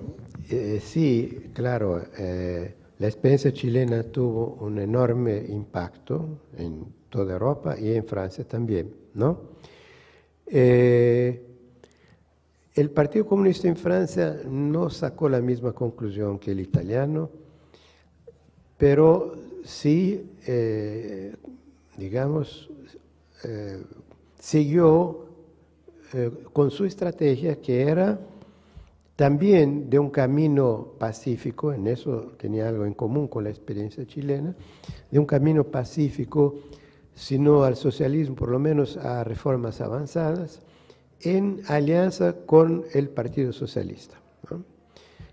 sí, claro, la experiencia chilena tuvo un enorme impacto en toda Europa y en Francia también, ¿no? El Partido Comunista en Francia no sacó la misma conclusión que el italiano, pero sí, digamos, siguió con su estrategia, que era también de un camino pacífico, en eso tenía algo en común con la experiencia chilena, de un camino pacífico, sino al socialismo, por lo menos a reformas avanzadas, en alianza con el Partido Socialista, ¿no?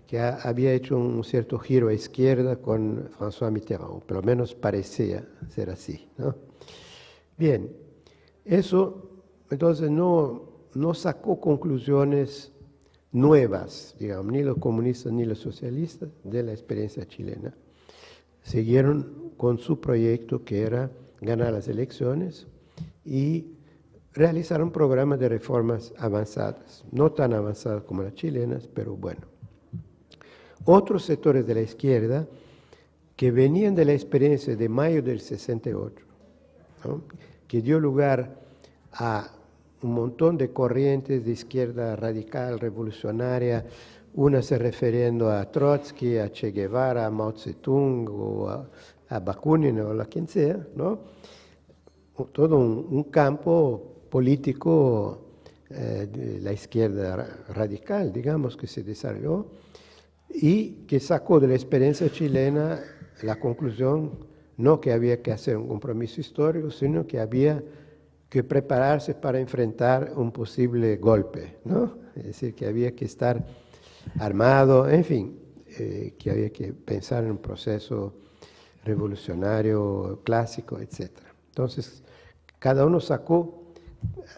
Que había hecho un cierto giro a izquierda con François Mitterrand, o por lo menos parecía ser así, ¿no? Bien, eso entonces no sacó conclusiones nuevas, digamos, ni los comunistas ni los socialistas de la experiencia chilena. Siguieron con su proyecto, que era ganar las elecciones y realizar un programa de reformas avanzadas, no tan avanzadas como las chilenas, pero bueno. Otros sectores de la izquierda que venían de la experiencia de mayo del 68, ¿no? Que dio lugar a un montón de corrientes de izquierda radical, revolucionaria, unas se refiriendo a Trotsky, a Che Guevara, a Mao Zedong o a Bakunin o a quien sea, ¿no? Todo un campo político de la izquierda radical, digamos, que se desarrolló y que sacó de la experiencia chilena la conclusión no que había que hacer un compromiso histórico, sino que había que prepararse para enfrentar un posible golpe, ¿no? Es decir, que había que estar armado, en fin, que había que pensar en un proceso revolucionario clásico, etc. Entonces, cada uno sacó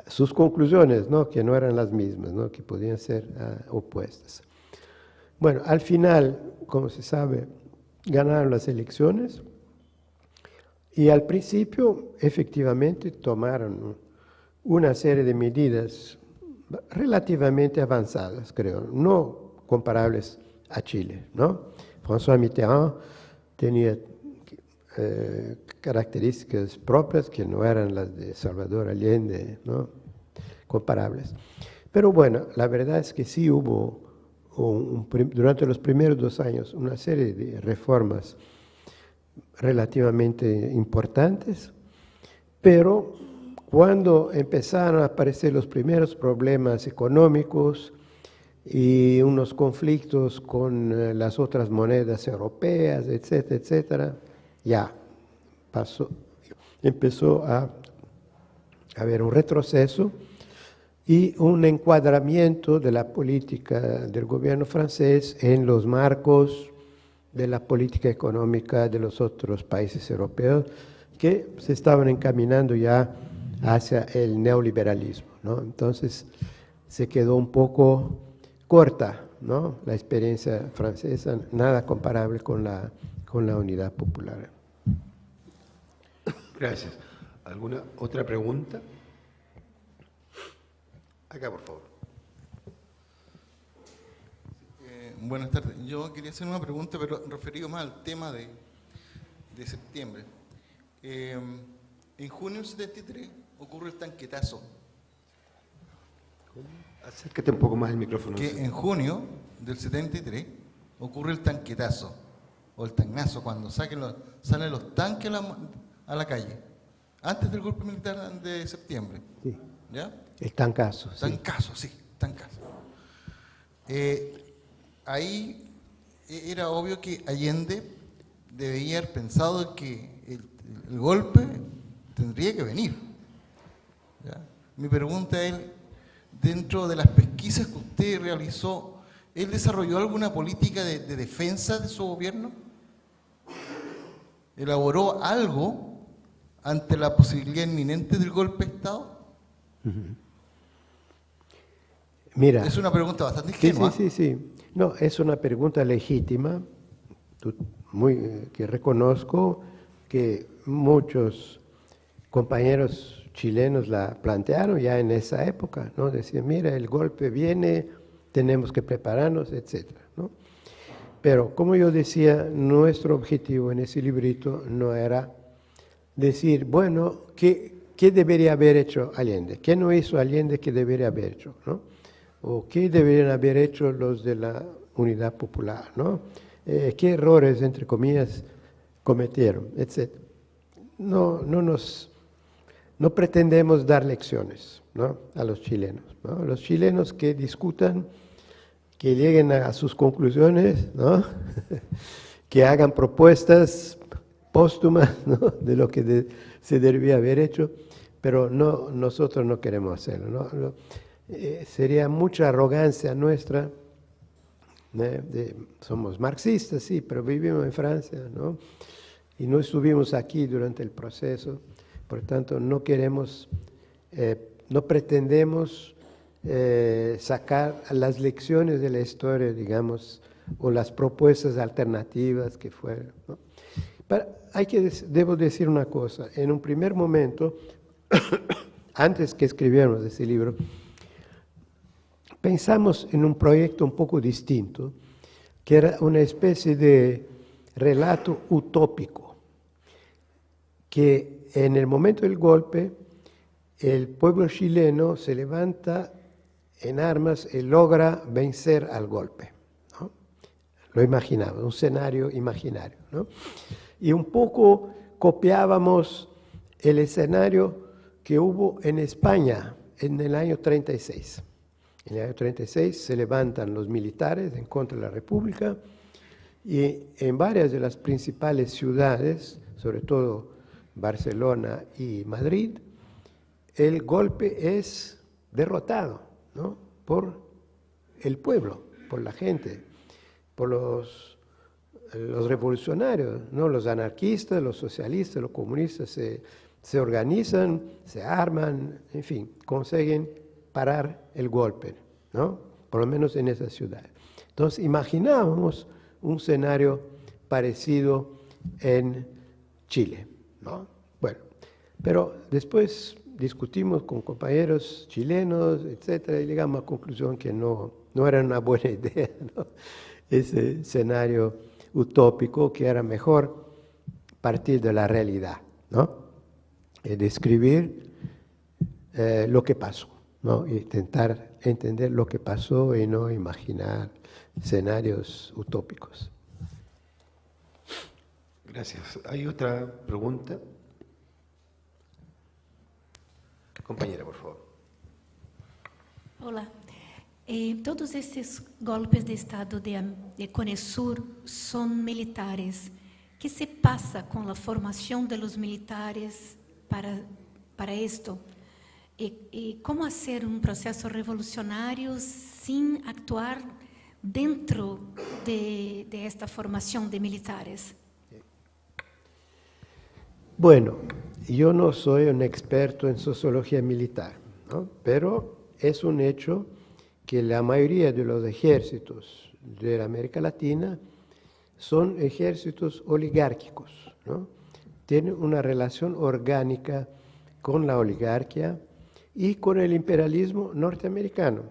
sus conclusiones, ¿no? Que no eran las mismas, ¿no? Que podían ser opuestas. Bueno, al final, como se sabe, ganaron las elecciones y al principio efectivamente tomaron una serie de medidas relativamente avanzadas, creo, no comparables a Chile, ¿no? François Mitterrand tenía características propias que no eran las de Salvador Allende, ¿no? Comparables. Pero bueno, la verdad es que sí hubo durante los primeros 2 años una serie de reformas relativamente importantes, pero cuando empezaron a aparecer los primeros problemas económicos y unos conflictos con las otras monedas europeas, etcétera, etcétera, ya empezó a haber un retroceso y un encuadramiento de la política del gobierno francés en los marcos de la política económica de los otros países europeos que se estaban encaminando ya hacia el neoliberalismo, ¿no? Entonces se quedó un poco corta, ¿no? La experiencia francesa, nada comparable con la Unidad Popular. Gracias. ¿Alguna otra pregunta? Acá, por favor. Buenas tardes. Yo quería hacer una pregunta, pero referido más al tema de septiembre. En junio del 73 ocurre el tanquetazo. Acércate un poco más el micrófono. Que en junio del 73 ocurre el tanquetazo, o el tangazo, cuando salen los tanques a la calle, antes del golpe militar de septiembre. Sí. ¿Ya? El tancazo. Tancazo, sí, tancazo. Ahí era obvio que Allende debía haber pensado que el golpe tendría que venir. ¿Ya? Mi pregunta es, dentro de las pesquisas que usted realizó, ¿él desarrolló alguna política de defensa de su gobierno? ¿Elaboró algo ante la posibilidad inminente del golpe de Estado? Mira, es una pregunta bastante ingenua. Sí. No, es una pregunta legítima, que reconozco que muchos compañeros chilenos la plantearon ya en esa época, ¿no? Decían, mira, el golpe viene, tenemos que prepararnos, etc., ¿no? Pero, como yo decía, nuestro objetivo en ese librito no era decir, bueno, ¿qué debería haber hecho Allende? ¿Qué no hizo Allende que debería haber hecho, ¿no? ¿O qué deberían haber hecho los de la Unidad Popular, ¿no? ¿Qué errores, entre comillas, cometieron, etcétera? No pretendemos dar lecciones, ¿no?, a los chilenos, ¿no? Los chilenos que discutan, que lleguen a sus conclusiones, ¿no? Que hagan propuestas póstumas, ¿no?, de lo que se debía haber hecho, pero no, nosotros no queremos hacerlo, ¿no? Sería mucha arrogancia nuestra. Somos marxistas, sí, pero vivimos en Francia, ¿no? Y no estuvimos aquí durante el proceso, por tanto no queremos, no pretendemos sacar las lecciones de la historia, digamos, o las propuestas alternativas que fueron, ¿no? Debo decir una cosa, en un primer momento, antes que escribiéramos ese libro, pensamos en un proyecto un poco distinto, que era una especie de relato utópico, que en el momento del golpe el pueblo chileno se levanta en armas y logra vencer al golpe, ¿no? Lo imaginamos, un escenario imaginario, ¿no? Y un poco copiábamos el escenario que hubo en España en el año 36. En el año 36 se levantan los militares en contra de la República y en varias de las principales ciudades, sobre todo Barcelona y Madrid, el golpe es derrotado, ¿no?, por el pueblo, por la gente, por los revolucionarios, ¿no? Los anarquistas, los socialistas, los comunistas se organizan, se arman, en fin, consiguen parar el golpe, ¿no?, por lo menos en esa ciudad. Entonces imaginábamos un escenario parecido en Chile, ¿no? Bueno, pero después discutimos con compañeros chilenos, etcétera, y llegamos a la conclusión que no era una buena idea, ¿no?, ese escenario utópico, que era mejor partir de la realidad, ¿no?, describir lo que pasó, ¿no?, y intentar entender lo que pasó y no imaginar escenarios utópicos. Gracias. ¿Hay otra pregunta? Compañera, por favor. Hola. Todos esses golpes de Estado de Conesur son militares. ¿Qué se pasa con la formación de los militares para esto? ¿Y cómo hacer un proceso revolucionario sin actuar dentro de esta formación de militares? Bueno, yo no soy un experto en sociología militar, ¿no?, pero es un hecho que la mayoría de los ejércitos de América Latina son ejércitos oligárquicos, ¿no? Tienen una relación orgánica con la oligarquía y con el imperialismo norteamericano.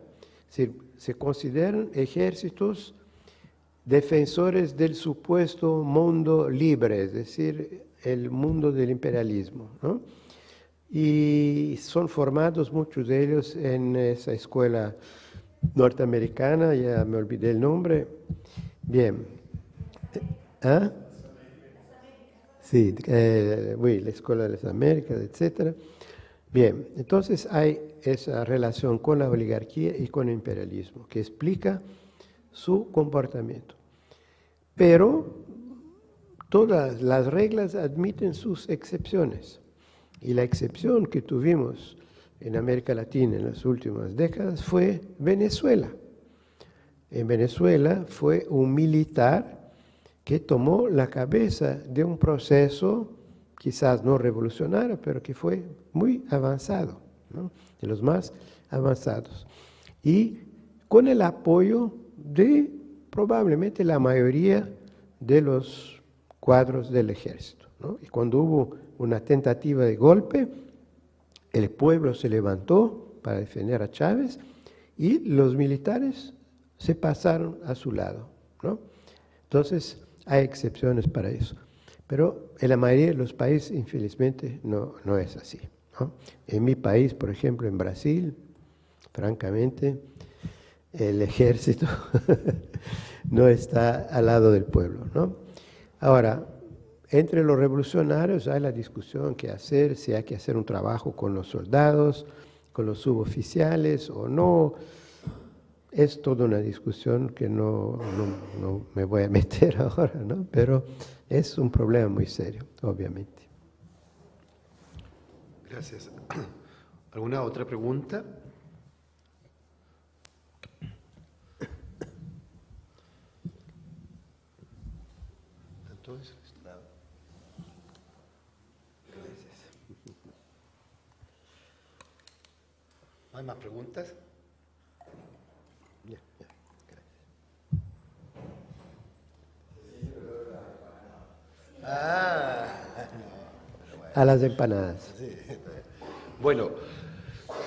Se consideran ejércitos defensores del supuesto mundo libre, es decir, el mundo del imperialismo, ¿no? Y son formados muchos de ellos en esa escuela norteamericana, ya me olvidé el nombre. Bien. ¿Ah? Sí, la Escuela de las Américas, etc. Bien, entonces hay esa relación con la oligarquía y con el imperialismo que explica su comportamiento. Pero todas las reglas admiten sus excepciones. Y la excepción que tuvimos en América Latina en las últimas décadas fue Venezuela. En Venezuela fue un militar que tomó la cabeza de un proceso, quizás no revolucionario, pero que fue muy avanzado, ¿no?, de los más avanzados. Y con el apoyo de probablemente la mayoría de los cuadros del ejército, ¿no? Y cuando hubo una tentativa de golpe, el pueblo se levantó para defender a Chávez y los militares se pasaron a su lado, ¿no? Entonces, hay excepciones para eso. Pero en la mayoría de los países, infelizmente, no es así, ¿no? En mi país, por ejemplo, en Brasil, francamente, el ejército no está al lado del pueblo, ¿no? Ahora, entre los revolucionarios hay la discusión que hacer, si hay que hacer un trabajo con los soldados, con los suboficiales o no. Es toda una discusión que no me voy a meter ahora, ¿no? Pero es un problema muy serio, obviamente. Gracias. ¿Alguna otra pregunta? Entonces, gracias. ¿No hay más preguntas? Ya, gracias. A las empanadas. Sí. Bueno,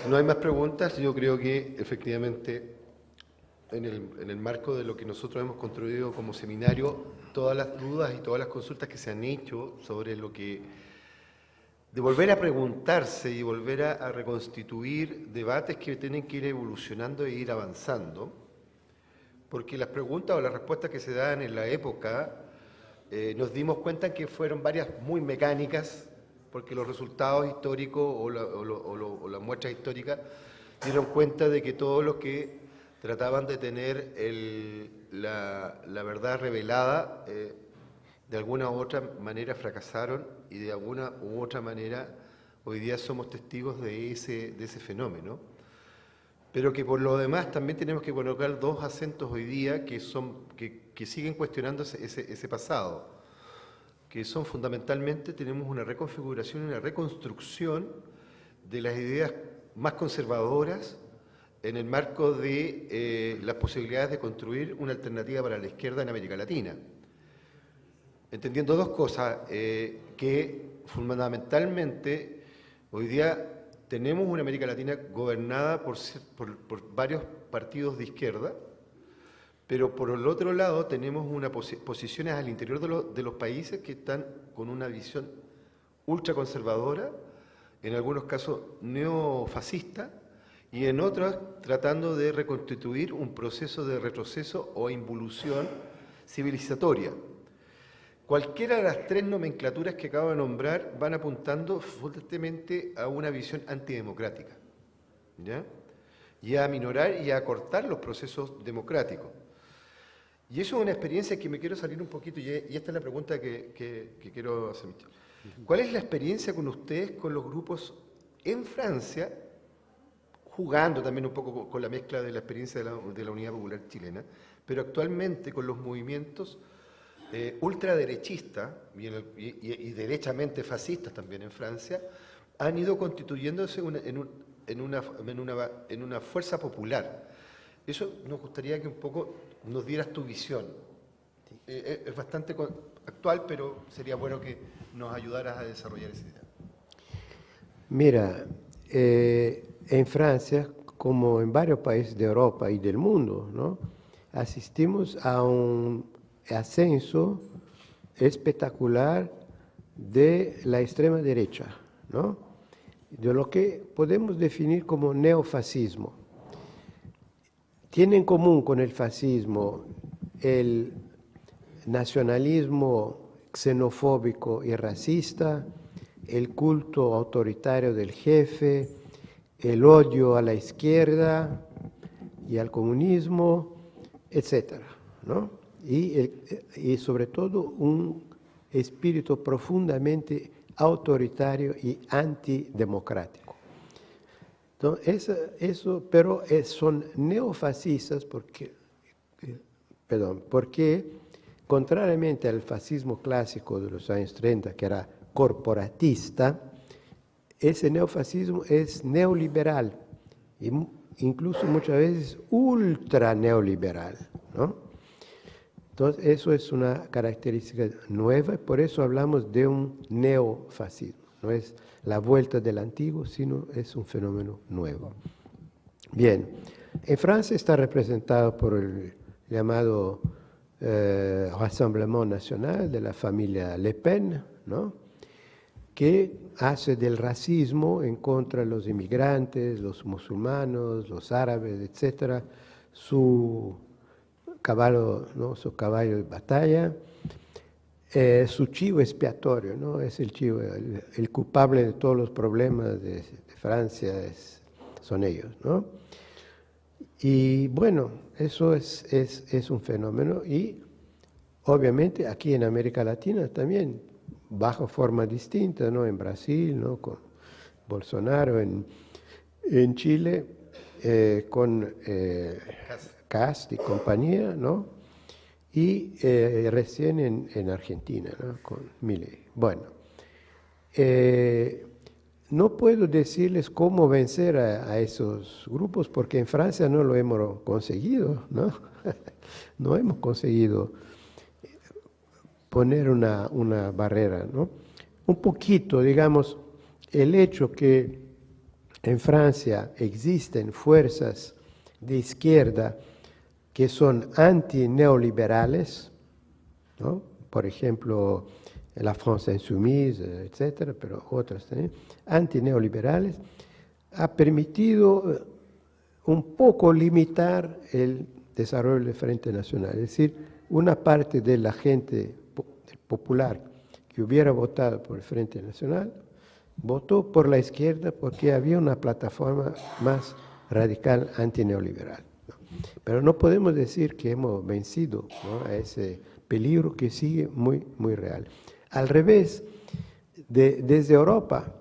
no hay más preguntas. Yo creo que efectivamente en el marco de lo que nosotros hemos construido como seminario, todas las dudas y todas las consultas que se han hecho sobre lo que, de volver a preguntarse y volver a reconstituir debates que tienen que ir evolucionando e ir avanzando, porque las preguntas o las respuestas que se dan en la época, nos dimos cuenta que fueron varias muy mecánicas, porque los resultados históricos o las muestras históricas dieron cuenta de que todos los que trataban de tener la verdad revelada, de alguna u otra manera fracasaron y de alguna u otra manera hoy día somos testigos de ese fenómeno. Pero que por lo demás también tenemos que colocar dos acentos hoy día que siguen cuestionando ese pasado, que son fundamentalmente, tenemos una reconfiguración y una reconstrucción de las ideas más conservadoras en el marco de las posibilidades de construir una alternativa para la izquierda en América Latina. Entendiendo dos cosas, que fundamentalmente hoy día tenemos una América Latina gobernada por varios partidos de izquierda, pero por el otro lado tenemos posiciones al interior de los países que están con una visión ultraconservadora, en algunos casos neofascista, y en otros tratando de reconstituir un proceso de retroceso o involución civilizatoria. Cualquiera de las tres nomenclaturas que acabo de nombrar van apuntando fuertemente a una visión antidemocrática, ¿ya? Y a aminorar y a acortar los procesos democráticos. Y eso es una experiencia que me quiero salir un poquito, y esta es la pregunta que quiero hacer. ¿Cuál es la experiencia con ustedes, con los grupos en Francia, jugando también un poco con la mezcla de la experiencia de la Unidad Popular Chilena, pero actualmente con los movimientos ultraderechistas y derechamente fascistas también en Francia, han ido constituyéndose en una fuerza popular? Eso nos gustaría que un poco nos dieras tu visión. Es bastante actual, pero sería bueno que nos ayudaras a desarrollar esa idea. Mira, en Francia, como en varios países de Europa y del mundo, ¿no?, asistimos a un ascenso espectacular de la extrema derecha, ¿no?, de lo que podemos definir como neofascismo. Tiene en común con el fascismo el nacionalismo xenofóbico y racista, el culto autoritario del jefe, el odio a la izquierda y al comunismo, etcétera, ¿no? Y sobre todo un espíritu profundamente autoritario y antidemocrático. Entonces, pero son neofascistas porque contrariamente al fascismo clásico de los años 30, que era corporatista, ese neofascismo es neoliberal, e incluso muchas veces ultra neoliberal, ¿no? Entonces, eso es una característica nueva y por eso hablamos de un neofascismo. No es la vuelta del antiguo, sino es un fenómeno nuevo. Bien, En Francia está representado por el llamado Rassemblement National de la familia Le Pen, ¿no? Que hace del racismo en contra de los inmigrantes, los musulmanes, los árabes, etcétera, su caballo, ¿no? Su caballo de batalla, su chivo expiatorio, ¿no? Es el chivo, el culpable de todos los problemas de Francia son ellos, ¿no? Y bueno, eso es un fenómeno, y obviamente aquí en América Latina también, bajo forma distinta, ¿no? En Brasil, ¿no? Con Bolsonaro, en Chile, con Kast y compañía, ¿no? Y recién en Argentina, ¿no? Con Milei. Bueno, no puedo decirles cómo vencer a esos grupos, porque en Francia no lo hemos conseguido, ¿no? No hemos conseguido poner una barrera, ¿no? Un poquito, digamos, el hecho que en Francia existen fuerzas de izquierda que son antineoliberales, ¿no? Por ejemplo, la France Insoumise, etcétera, pero otras también, antineoliberales, ha permitido un poco limitar el desarrollo del Frente Nacional. Es decir, una parte de la gente popular que hubiera votado por el Frente Nacional votó por la izquierda porque había una plataforma más radical antineoliberal, ¿no? Pero no podemos decir que hemos vencido, ¿no? A ese peligro que sigue muy, muy real. Al revés, desde Europa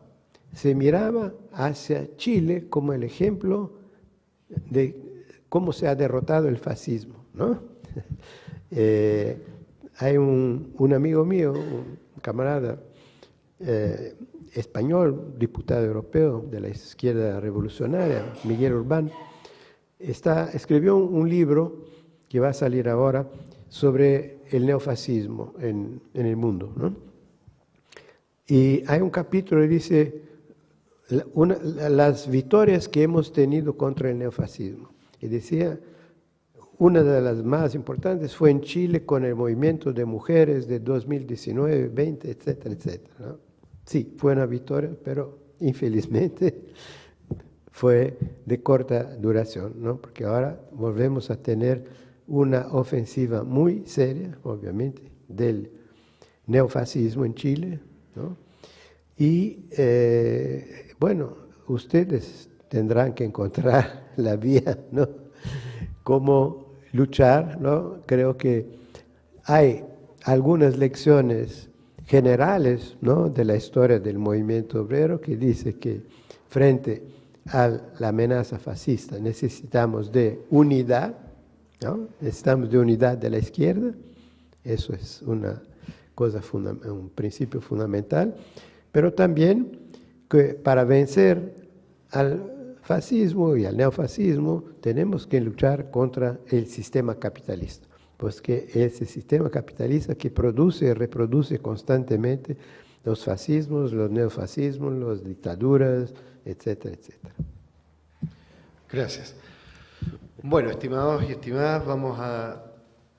se miraba hacia Chile como el ejemplo de cómo se ha derrotado el fascismo, ¿no? Hay un amigo mío, un camarada español, diputado europeo de la izquierda revolucionaria, Miguel Urbán, escribió un libro que va a salir ahora sobre el neofascismo en el mundo, ¿no? Y hay un capítulo que dice las victorias que hemos tenido contra el neofascismo. Y decía, una de las más importantes fue en Chile con el movimiento de mujeres de 2019, 20, etcétera, etcétera, ¿no? Sí, fue una victoria, pero infelizmente fue de corta duración, ¿no? Porque ahora volvemos a tener una ofensiva muy seria, obviamente, del neofascismo en Chile, ¿no? Y bueno, ustedes tendrán que encontrar la vía, ¿no? Cómo luchar, ¿no? Creo que hay algunas lecciones generales, ¿no? De la historia del movimiento obrero que dice que frente a la amenaza fascista necesitamos de unidad, ¿no? Necesitamos de unidad de la izquierda, eso es una cosa un principio fundamental, pero también que para vencer al fascismo y al neofascismo tenemos que luchar contra el sistema capitalista, pues que ese sistema capitalista que produce y reproduce constantemente los fascismos, los neofascismos, las dictaduras, etcétera, etcétera. Gracias. Bueno, estimados y estimadas, vamos a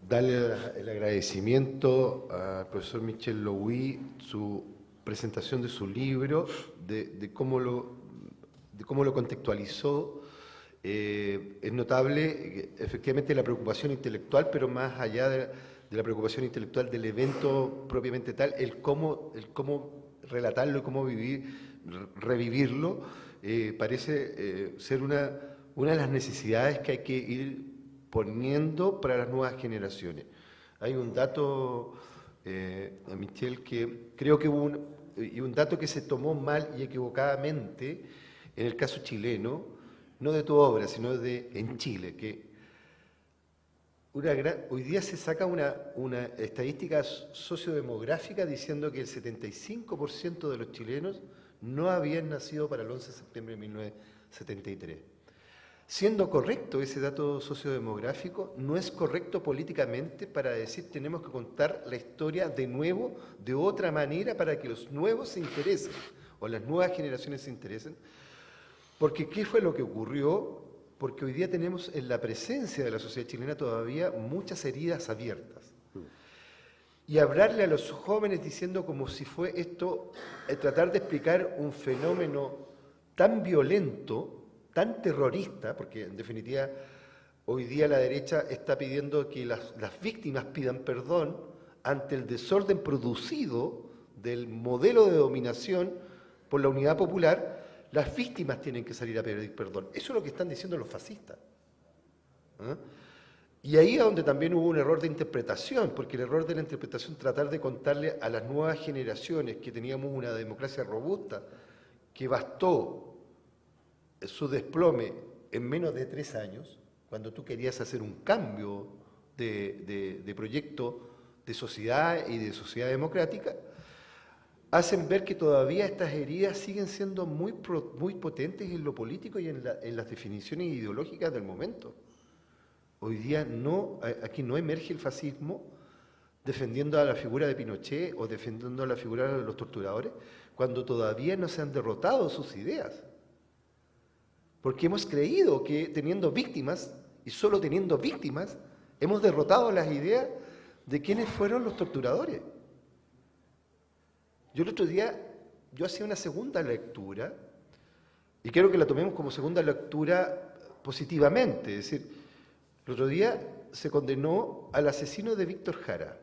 darle el agradecimiento al profesor Michel Louis, su presentación de su libro, de cómo lo contextualizó. Es notable, efectivamente, la preocupación intelectual, pero más allá de la preocupación intelectual del evento propiamente tal, el cómo relatarlo y cómo revivirlo, parece ser una de las necesidades que hay que ir poniendo para las nuevas generaciones. Hay un dato, Michel, que creo que hubo un dato que se tomó mal y equivocadamente en el caso chileno, no de tu obra, sino en Chile, que hoy día se saca una estadística sociodemográfica diciendo que el 75% de los chilenos no habían nacido para el 11 de septiembre de 1973. Siendo correcto ese dato sociodemográfico, no es correcto políticamente para decir tenemos que contar la historia de nuevo, de otra manera, para que los nuevos se interesen, o las nuevas generaciones se interesen. Porque ¿qué fue lo que ocurrió? porque hoy día tenemos en la presencia de la sociedad chilena todavía muchas heridas abiertas. Y hablarle a los jóvenes diciendo como si fue esto, tratar de explicar un fenómeno tan violento, tan terrorista, porque en definitiva hoy día la derecha está pidiendo que las víctimas pidan perdón ante el desorden producido del modelo de dominación por la Unidad Popular. Las víctimas tienen que salir a pedir perdón. Eso es lo que están diciendo los fascistas. ¿Ah? Y ahí es donde también hubo un error de interpretación, porque el error de la interpretación tratar de contarle a las nuevas generaciones que teníamos una democracia robusta, que bastó su desplome en menos de 3 años, cuando tú querías hacer un cambio de proyecto de sociedad y de sociedad democrática, hacen ver que todavía estas heridas siguen siendo muy potentes en lo político y en las definiciones ideológicas del momento. Hoy día aquí no emerge el fascismo defendiendo a la figura de Pinochet o defendiendo a la figura de los torturadores, cuando todavía no se han derrotado sus ideas. Porque hemos creído que teniendo víctimas, y solo teniendo víctimas, hemos derrotado las ideas de quiénes fueron los torturadores. Yo el otro día, hacía una segunda lectura, y quiero que la tomemos como segunda lectura positivamente, es decir, el otro día se condenó al asesino de Víctor Jara.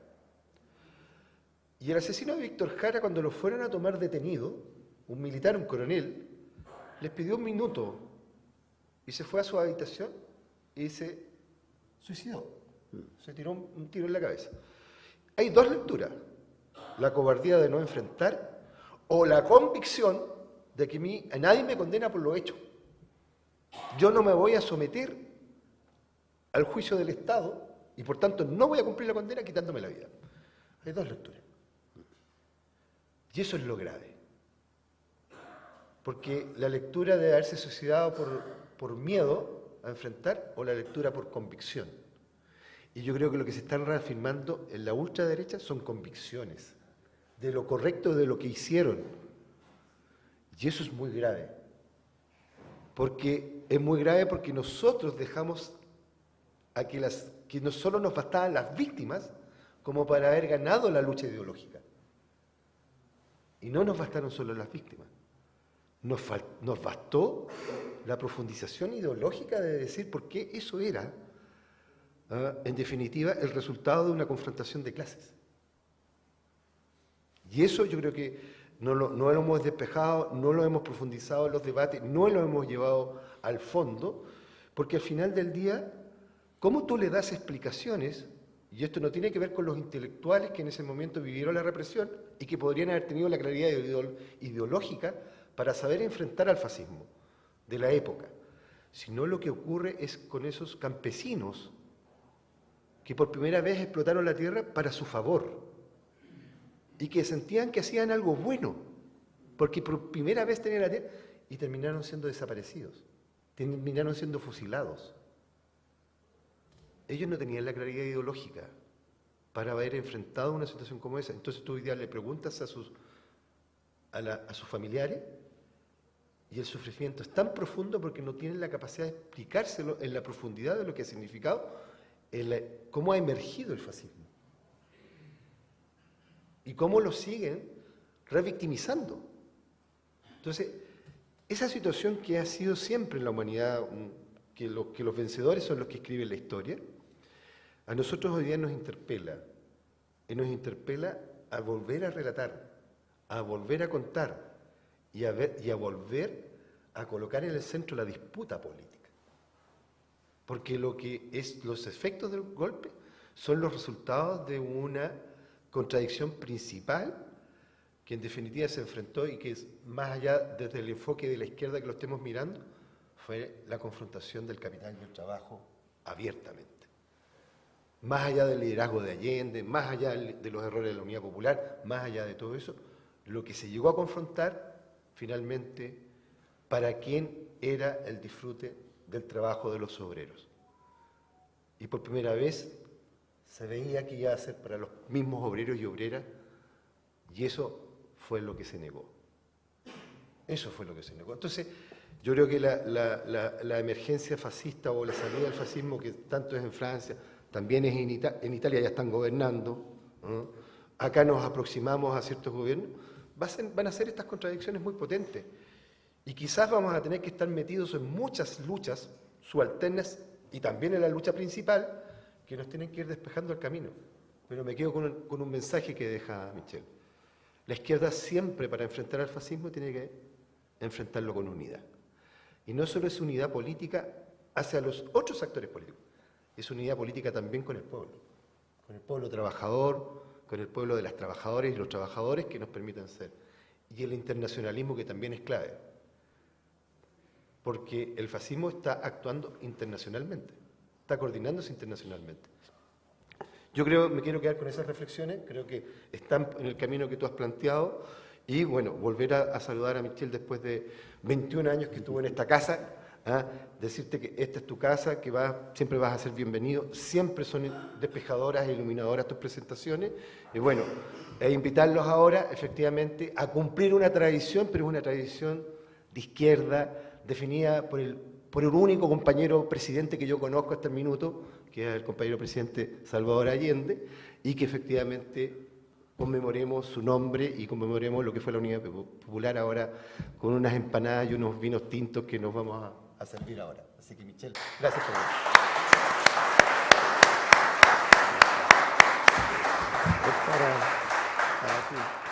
Y el asesino de Víctor Jara, cuando lo fueron a tomar detenido, un militar, un coronel, les pidió 1 minuto y se fue a su habitación y se suicidó. Se tiró un tiro en la cabeza. Hay 2 lecturas: la cobardía de no enfrentar o la convicción de que a nadie me condena por lo hecho. Yo no me voy a someter al juicio del Estado y por tanto no voy a cumplir la condena quitándome la vida. Hay 2 lecturas. Y eso es lo grave. Porque la lectura de haberse suicidado por miedo a enfrentar o la lectura por convicción. Y yo creo que lo que se están reafirmando en la ultraderecha son convicciones de lo correcto de lo que hicieron. Y eso es muy grave. Porque es muy grave porque nosotros dejamos a que no solo nos bastaban las víctimas como para haber ganado la lucha ideológica. Y no nos bastaron solo las víctimas. Nos bastó la profundización ideológica de decir por qué eso era, en definitiva, el resultado de una confrontación de clases. Y eso yo creo que no lo hemos despejado, no lo hemos profundizado en los debates, no lo hemos llevado al fondo, porque al final del día, ¿cómo tú le das explicaciones? Y esto no tiene que ver con los intelectuales que en ese momento vivieron la represión y que podrían haber tenido la claridad ideológica para saber enfrentar al fascismo de la época, sino lo que ocurre es con esos campesinos que por primera vez explotaron la tierra para su favor y que sentían que hacían algo bueno, porque por primera vez tenían la tierra y terminaron siendo desaparecidos, terminaron siendo fusilados. Ellos no tenían la claridad ideológica para haber enfrentado una situación como esa. Entonces tú hoy día le preguntas a sus familiares y el sufrimiento es tan profundo porque no tienen la capacidad de explicárselo en la profundidad de lo que ha significado, cómo ha emergido el fascismo y cómo lo siguen revictimizando. Entonces, esa situación que ha sido siempre en la humanidad, que los vencedores son los que escriben la historia, a nosotros hoy día nos interpela, y nos interpela a volver a relatar, a volver a contar y a volver a colocar en el centro la disputa política. Porque los efectos del golpe son los resultados de una contradicción principal que en definitiva se enfrentó y que es más allá desde el enfoque de la izquierda que lo estemos mirando, fue la confrontación del capital y el trabajo abiertamente. Más allá del liderazgo de Allende, más allá de los errores de la Unidad Popular, más allá de todo eso, lo que se llegó a confrontar finalmente para quién era el disfrute del trabajo de los obreros. Y por primera vez se veía que iba a ser para los mismos obreros y obreras, y eso fue lo que se negó. Eso fue lo que se negó. Entonces, Yo creo que la emergencia fascista o la salida del fascismo, que tanto es en Francia, también es en Italia, ya están gobernando, ¿no? Acá nos aproximamos a ciertos gobiernos, van a ser estas contradicciones muy potentes. Y quizás vamos a tener que estar metidos en muchas luchas subalternas y también en la lucha principal, que nos tienen que ir despejando el camino. Pero me quedo con un mensaje que deja Michel. La izquierda siempre, para enfrentar al fascismo, tiene que enfrentarlo con unidad. Y no solo es unidad política hacia los otros actores políticos, es unidad política también con el pueblo trabajador, con el pueblo de las trabajadoras y los trabajadores que nos permitan ser. Y el internacionalismo, que también es clave, porque el fascismo está actuando internacionalmente, está coordinándose internacionalmente. Yo me quiero quedar con esas reflexiones, creo que están en el camino que tú has planteado, y bueno, volver a saludar a Michel después de 21 años que estuvo en esta casa, decirte que esta es tu casa, que siempre vas a ser bienvenido, siempre son despejadoras e iluminadoras tus presentaciones, y bueno, invitarlos ahora efectivamente a cumplir una tradición, pero es una tradición de izquierda, definida por el único compañero presidente que yo conozco hasta el minuto, que es el compañero presidente Salvador Allende, y que efectivamente conmemoremos su nombre y conmemoremos lo que fue la Unidad Popular ahora con unas empanadas y unos vinos tintos que nos vamos a servir ahora. Así que, Michel, gracias por venir. Para ti.